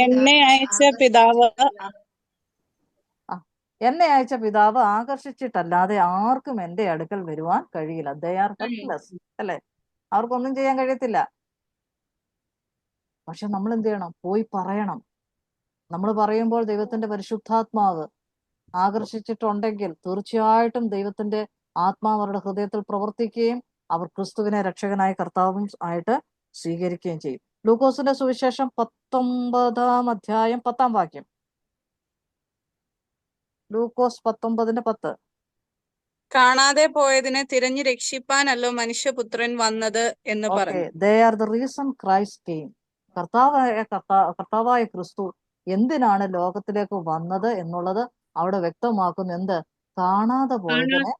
എന്നെ അയച്ച പിതാവ് എന്നെ അയച്ച പിതാവ് ആകർഷിച്ചിട്ടല്ലാതെ ആർക്കും എന്റെ അടുക്കൽ വരുവാൻ കഴിയില്ല. ദേ ആർ ഹെൽപ്ലെസ്, അല്ലെ? അവർക്കൊന്നും ചെയ്യാൻ കഴിയത്തില്ല. പക്ഷെ നമ്മൾ എന്ത് ചെയ്യണം? പോയി പറയണം. നമ്മൾ പറയുമ്പോൾ ദൈവത്തിന്റെ പരിശുദ്ധാത്മാവ് ആകർഷിച്ചിട്ടുണ്ടെങ്കിൽ തീർച്ചയായിട്ടും ദൈവത്തിന്റെ ആത്മാവ് അവരുടെ ഹൃദയത്തിൽ പ്രവർത്തിക്കുകയും അവർ ക്രിസ്തുവിനെ രക്ഷകനായ കർത്താവും ആയിട്ട് സ്വീകരിക്കുകയും ചെയ്യും. ലൂക്കോസിന്റെ സുവിശേഷം 19-ാം അധ്യായം 10-ാം വാക്യം. ലൂക്കോസ് 19:10. കാണാതെ പോയതിനെ തിരഞ്ഞു രക്ഷിപ്പാനല്ലോ മനുഷ്യപുത്രൻ വന്നത് എന്ന് പറഞ്ഞു. They are the reason Christ came. കർത്താവായ ക്രിസ്തു എന്തിനാണ് ലോകത്തിലേക്ക് വന്നത് എന്നുള്ളത് അവിടെ വ്യക്തമാക്കുന്നു. എന്ത്? കാണാതെ പോയതിനെ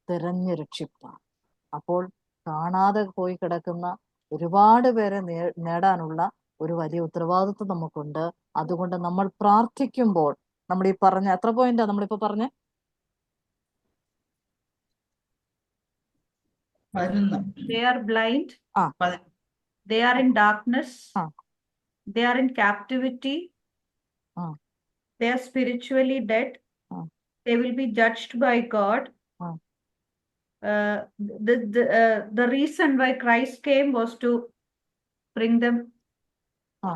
തിരഞ്ഞു രക്ഷിപ്പാൻ. അപ്പോൾ കാണാതെ പോയി കിടക്കുന്ന ഒരുപാട് പേരെ നേടാനുള്ള ഒരു വലിയ ഉത്തരവാദിത്വം നമുക്കുണ്ട്. അതുകൊണ്ട് നമ്മൾ പ്രാർത്ഥിക്കുമ്പോൾ നമ്മൾ ഈ പറഞ്ഞ എത്ര പോയിന്റാ നമ്മളിപ്പോ പറഞ്ഞ? They are blind. ആ They are in darkness. ആ They are in captivity. ആ They are spiritually dead. ആ They will be judged by God. ആ The reason why Christ came was to bring them. ആ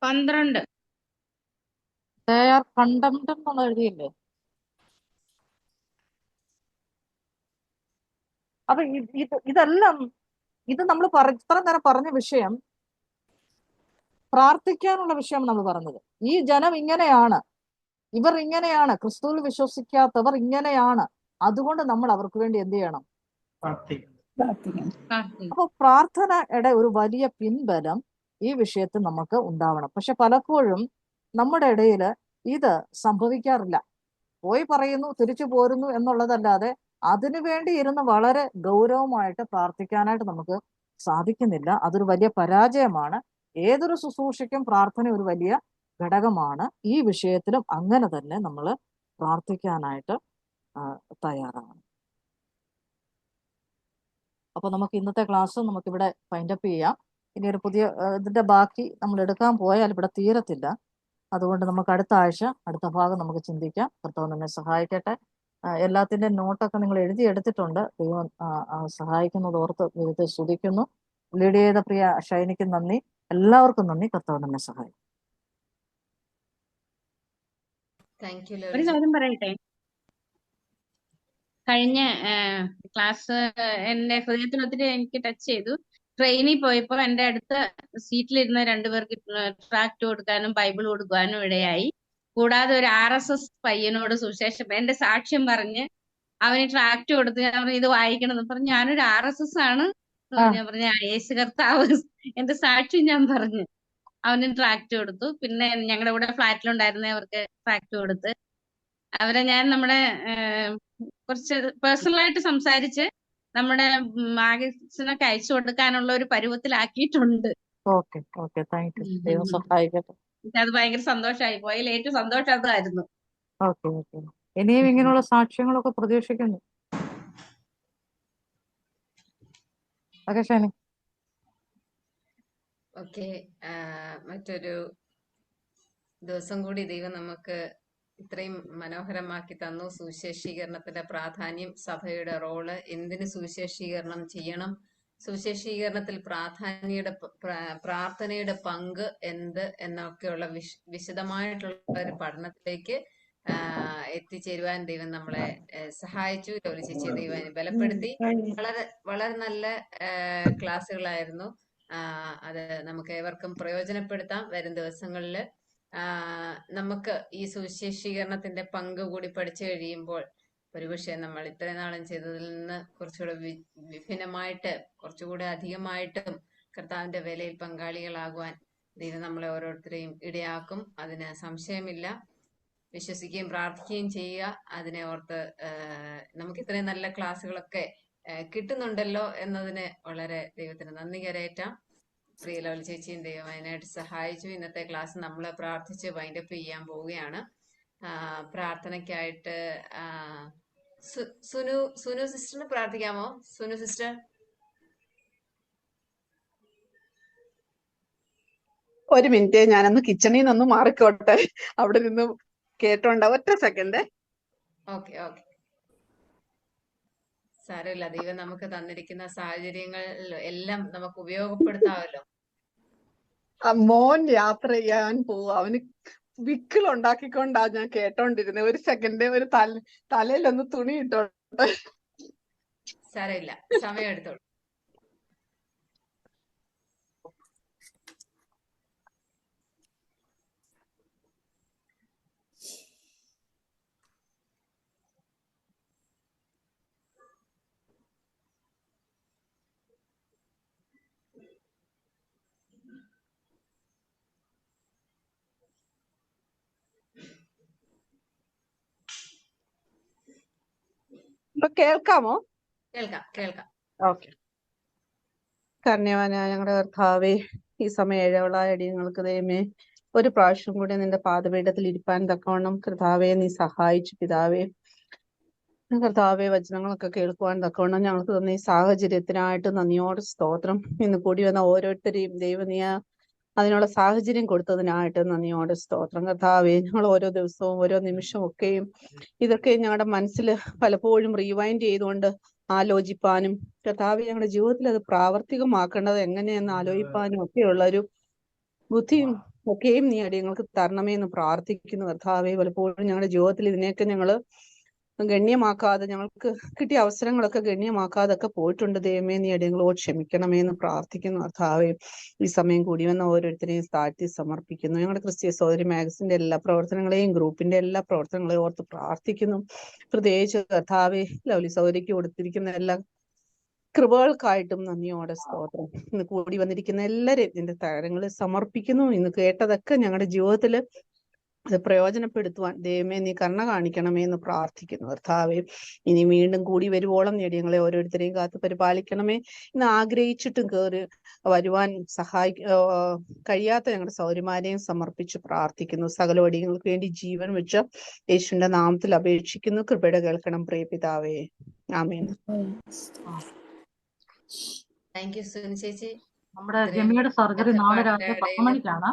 12. They are condemned എന്നുള്ള എഴുതിയില്ലേ? അപ്പൊ ഇതെല്ലാം ഇത് നമ്മൾ ഇത്ര നേരം പറഞ്ഞ വിഷയം, പ്രാർത്ഥിക്കാനുള്ള വിഷയം നമ്മൾ പറഞ്ഞത്. ഈ ജനം ഇങ്ങനെയാണ്, ഇവർ ഇങ്ങനെയാണ്, ക്രിസ്തുവിൽ വിശ്വസിക്കാത്തവർ ഇങ്ങനെയാണ്. അതുകൊണ്ട് നമ്മൾ അവർക്ക് വേണ്ടി എന്ത് ചെയ്യണം? അപ്പൊ പ്രാർത്ഥനയുടെ ഒരു വലിയ പിൻബലം ഈ വിഷയത്തിൽ നമുക്ക് ഉണ്ടാവണം. പക്ഷെ പലപ്പോഴും നമ്മുടെ ഇടയിൽ ഇത് സംഭവിക്കാറില്ല. പോയി പറയുന്നു, തിരിച്ചു പോരുന്നു എന്നുള്ളതല്ലാതെ അതിനു വേണ്ടി ഇരുന്ന് വളരെ ഗൗരവമായിട്ട് പ്രാർത്ഥിക്കാനായിട്ട് നമുക്ക് സാധിക്കുന്നില്ല. അതൊരു വലിയ പരാജയമാണ്. ഏതൊരു ശുശ്രൂഷയ്ക്കും പ്രാർത്ഥന ഒരു വലിയ ഘടകമാണ്. ഈ വിഷയത്തിലും അങ്ങനെ തന്നെ നമ്മൾ പ്രാർത്ഥിക്കാനായിട്ട് തയ്യാറാണ്. അപ്പൊ നമുക്ക് ഇന്നത്തെ ക്ലാസ് നമുക്കിവിടെ ഫൈൻഡപ്പ് ചെയ്യാം. ഇനി ഒരു പുതിയ ഇതിന്റെ ബാക്കി നമ്മൾ എടുക്കാൻ പോയാൽ ഇവിടെ തീരത്തില്ല. അതുകൊണ്ട് നമുക്ക് അടുത്ത ആഴ്ച അടുത്ത ഭാഗം നമുക്ക് ചിന്തിക്കാം. കർത്താവ് നമ്മെ സഹായിക്കട്ടെ. എല്ലാത്തിൻ്റെ നോട്ടൊക്കെ നിങ്ങൾ എഴുതിയെടുത്തിട്ടുണ്ട്. ദൈവം സഹായിക്കുന്നത് ഓർത്ത് ദൈവത്തെ സ്തുതിക്കുന്നു. ലീഡ് ചെയ്ത പ്രിയ ഷൈനിക്ക് നന്ദി. എല്ലാവർക്കും നന്ദി. കർത്താവ് നമ്മെ സഹായിക്കും. ഒരു കാര്യം പറയട്ടെ. കഴിഞ്ഞ ക്ലാസ് എന്റെ ഹൃദയത്തിൽ ഒത്തിരി എനിക്ക് ടച്ച് ചെയ്തു. ട്രെയിനിൽ പോയപ്പോ എന്റെ അടുത്ത സീറ്റിലിരുന്ന രണ്ടുപേർക്ക് ട്രാക്ട് കൊടുക്കാനും ബൈബിൾ കൊടുക്കാനും ഇടയായി. കൂടാതെ ഒരു RSS പയ്യനോട് സുവിശേഷം എന്റെ സാക്ഷ്യം പറഞ്ഞ് അവന് ട്രാക്ട് കൊടുത്ത് ഞാൻ പറഞ്ഞു ഇത് വായിക്കണം പറഞ്ഞു. ഞാനൊരു RSS ആണ്. ഞാൻ പറഞ്ഞു യേശു കർത്താവ് എന്റെ സാക്ഷ്യം ഞാൻ പറഞ്ഞു. അവന് ട്രാക്ട് കൊടുത്തു. പിന്നെ ഞങ്ങളുടെ കൂടെ ഫ്ലാറ്റിലുണ്ടായിരുന്നവർക്ക് ട്രാക്ട് കൊടുത്ത് അവരെ ഞാൻ നമ്മുടെ കുറച്ച് പേഴ്സണലായിട്ട് സംസാരിച്ച് നമ്മുടെ മാഗസിനൊക്കെ അയച്ചു കൊടുക്കാനുള്ള ഒരു പരുവത്തിലാക്കിയിട്ടുണ്ട്. അത് ഭയങ്കര സന്തോഷമായി. പോയാൽ ഏറ്റവും സന്തോഷം അതായിരുന്നു. ഇനിയും ഇങ്ങനെയുള്ള സാക്ഷ്യങ്ങളൊക്കെ പ്രതീക്ഷിക്കുന്നു. ഓക്കെ, മറ്റൊരു ദിവസം കൂടി ദൈവം നമുക്ക് ഇത്രയും മനോഹരമാക്കി തന്നു. സുവിശേഷീകരണത്തിന്റെ പ്രാധാന്യം, സഭയുടെ റോള്, എന്തിന് സുവിശേഷീകരണം ചെയ്യണം, സുവിശേഷീകരണത്തിൽ പ്രാർത്ഥനയുടെ പങ്ക് എന്ത് എന്നൊക്കെയുള്ള വിശദമായിട്ടുള്ള ഒരു പഠനത്തിലേക്ക് എത്തിച്ചേരുവാൻ ദൈവം നമ്മളെ സഹായിച്ചു. ലൗലി ചേച്ചി ദൈവം ബലപ്പെടുത്തി. വളരെ നല്ല ക്ലാസ്സുകളായിരുന്നു. അത് നമുക്ക് ഏവർക്കും പ്രയോജനപ്പെടുത്താം. വരും ദിവസങ്ങളിൽ നമുക്ക് ഈ സുവിശേഷീകരണത്തിന്റെ പങ്ക് കൂടി പഠിച്ചു കഴിയുമ്പോൾ ഒരുപക്ഷെ നമ്മൾ ഇത്രയും നാളും ചെയ്തതിൽ നിന്ന് കുറച്ചുകൂടെ വിഭിന്നമായിട്ട് കുറച്ചുകൂടെ അധികമായിട്ടും കർത്താവിന്റെ വേലയിൽ പങ്കാളികളാകുവാൻ ദൈവം നമ്മളെ ഓരോരുത്തരെയും ഇടയാക്കും. അതിന് സംശയമില്ല. വിശ്വസിക്കുകയും പ്രാർത്ഥിക്കുകയും ചെയ്യുക. അതിനെ ഓർത്ത് നമുക്ക് ഇത്രയും നല്ല ക്ലാസ്സുകളൊക്കെ കിട്ടുന്നുണ്ടല്ലോ എന്നതിന് വളരെ ദൈവത്തിന് നന്ദി കരയറ്റാം. പ്രിയ ലവ്ലി ചേച്ചിയും ദൈവം അതിനായിട്ട് സഹായിച്ചു. ഇന്നത്തെ ക്ലാസ് നമ്മൾ പ്രാർത്ഥിച്ച് വൈൻഡപ്പ് ചെയ്യാൻ പോവുകയാണ്. പ്രാർത്ഥനയ്ക്കായിട്ട് സുനു സിസ്റ്ററിന് പ്രാർത്ഥിക്കാമോ? സുനു സിസ്റ്റർ. ഒരു മിനിറ്റ്, ഞാനൊന്ന് കിച്ചണിൽ നിന്നൊന്ന് മാറിക്കോട്ടെ. അവിടെ നിന്ന് കേട്ടോണ്ട, ഒറ്റ സെക്കൻഡ്. ഓക്കെ ഓക്കെ, സാരമില്ല. ദൈവം നമുക്ക് തന്നിരിക്കുന്ന സാഹചര്യങ്ങൾ എല്ലാം നമുക്ക് ഉപയോഗപ്പെടുത്താമല്ലോ. മോൻ യാത്ര ചെയ്യാൻ പോവും. അവന് വിക്കിളുണ്ടാക്കിക്കൊണ്ടാ ഞാൻ കേട്ടോണ്ടിരുന്നത്. ഒരു സെക്കൻഡ്, ഒരു തലയിലൊന്ന് തുണി ഇട്ടോട്ടെ. സാരമില്ല, സമയം എടുത്തോളൂ. ഇപ്പൊ കേൾക്കാമോ? കേൾക്കാം കേൾക്കാം. ഓക്കെ. കർണ്യവാനായ ഞങ്ങളുടെ കർത്താവേ, ഈ സമയം ഏഴവളായ അടിയങ്ങൾക്ക് ദൈവമേ ഒരു പ്രാവശ്യം കൂടി നിന്റെ പാദപീഠത്തിൽ ഇരിപ്പാൻ തക്കവണ്ണം കർത്താവെ നീ സഹായിച്ചു പിതാവേ. കർത്താവെ, വചനങ്ങളൊക്കെ കേൾക്കുവാൻ തക്കവണ്ണം ഞങ്ങൾക്ക് തന്ന ഈ സാഹചര്യത്തിനായിട്ട് നന്ദിയോടെ സ്തോത്രം. ഇന്ന് കൂടി വന്ന ഓരോരുത്തരെയും ദൈവം നീ അതിനുള്ള സാഹചര്യം കൊടുത്തതിനായിട്ട് നന്ദിയോടെ സ്തോത്രം. കർത്താവെ, ഞങ്ങൾ ഓരോ ദിവസവും ഓരോ നിമിഷവും ഒക്കെയും ഇതൊക്കെ ഞങ്ങളുടെ മനസ്സിൽ പലപ്പോഴും റീവൈൻഡ് ചെയ്തുകൊണ്ട് ആലോചിപ്പാനും കർത്താവെ ഞങ്ങളുടെ ജീവിതത്തിൽ അത് പ്രാവർത്തികമാക്കേണ്ടത് എങ്ങനെയെന്ന് ആലോചിപ്പാനും ഒക്കെയുള്ള ഒരു ബുദ്ധിയും ഒക്കെയും നീ അടിയങ്ങൾക്ക് തരണമേ എന്ന് പ്രാർത്ഥിക്കുന്നു. കർത്താവെ, പലപ്പോഴും ഞങ്ങളുടെ ജീവിതത്തിൽ ഇതിനെയൊക്കെ ഞങ്ങള് ഗണ്യമാക്കാതെ, ഞങ്ങൾക്ക് കിട്ടിയ അവസരങ്ങളൊക്കെ ഗണ്യമാക്കാതൊക്കെ പോയിട്ടുണ്ട്. ദൈവമേ, നീ അടിയങ്ങളോട് ക്ഷമിക്കണമേ എന്ന് പ്രാർത്ഥിക്കുന്നു. കർത്താവെ, ഈ സമയം കൂടി വന്ന ഓരോരുത്തരെയും താഴ്ത്തി സമർപ്പിക്കുന്നു. ഞങ്ങളുടെ ക്രിസ്തീയ സഹോദരി മാഗസിന്റെ എല്ലാ പ്രവർത്തനങ്ങളെയും ഗ്രൂപ്പിന്റെ എല്ലാ പ്രവർത്തനങ്ങളെയും ഓർത്ത് പ്രാർത്ഥിക്കുന്നു. പ്രത്യേകിച്ച് കർത്താവെ, ലവ്ലി സഹോദരിക്ക് കൊടുത്തിരിക്കുന്ന എല്ലാ കൃപകൾക്കായിട്ടും നന്ദിയോടെ സ്തോത്രം. ഇന്ന് കൂടി വന്നിരിക്കുന്ന എല്ലാവരെയും നിന്റെ താരങ്ങളിൽ സമർപ്പിക്കുന്നു. ഇന്ന് കേട്ടതൊക്കെ ഞങ്ങളുടെ ജീവിതത്തിൽ അത് പ്രയോജനപ്പെടുത്തുവാൻ ദൈവമേ നീ കരുണ കാണിക്കണമേ എന്ന് പ്രാർത്ഥിക്കുന്നു. കർത്താവേ, ഇനി വീണ്ടും കൂടി വരുവോളം ഞങ്ങളെ ഓരോരുത്തരെയും കാത്ത് പരിപാലിക്കണമേ. ഇന്ന് ആഗ്രഹിച്ചിട്ടും കയറി വരുവാൻ കഴിയാത്ത ഞങ്ങളുടെ സൗര്യമാരെയും സമർപ്പിച്ച് പ്രാർത്ഥിക്കുന്നു. സകല അടിയങ്ങൾക്ക് വേണ്ടി ജീവൻ വെച്ച് യേശുവിന്റെ നാമത്തിൽ അപേക്ഷിക്കുന്നു. കൃപയുടെ കേൾക്കണം പ്രിയ പിതാവേ. ആമേൻ. താങ്ക് യു സുനി ചേച്ചി. നമ്മുടെ ജമിയുടെ സർജറി നാളെ രാവിലെ 10 മണിക്കാണ്.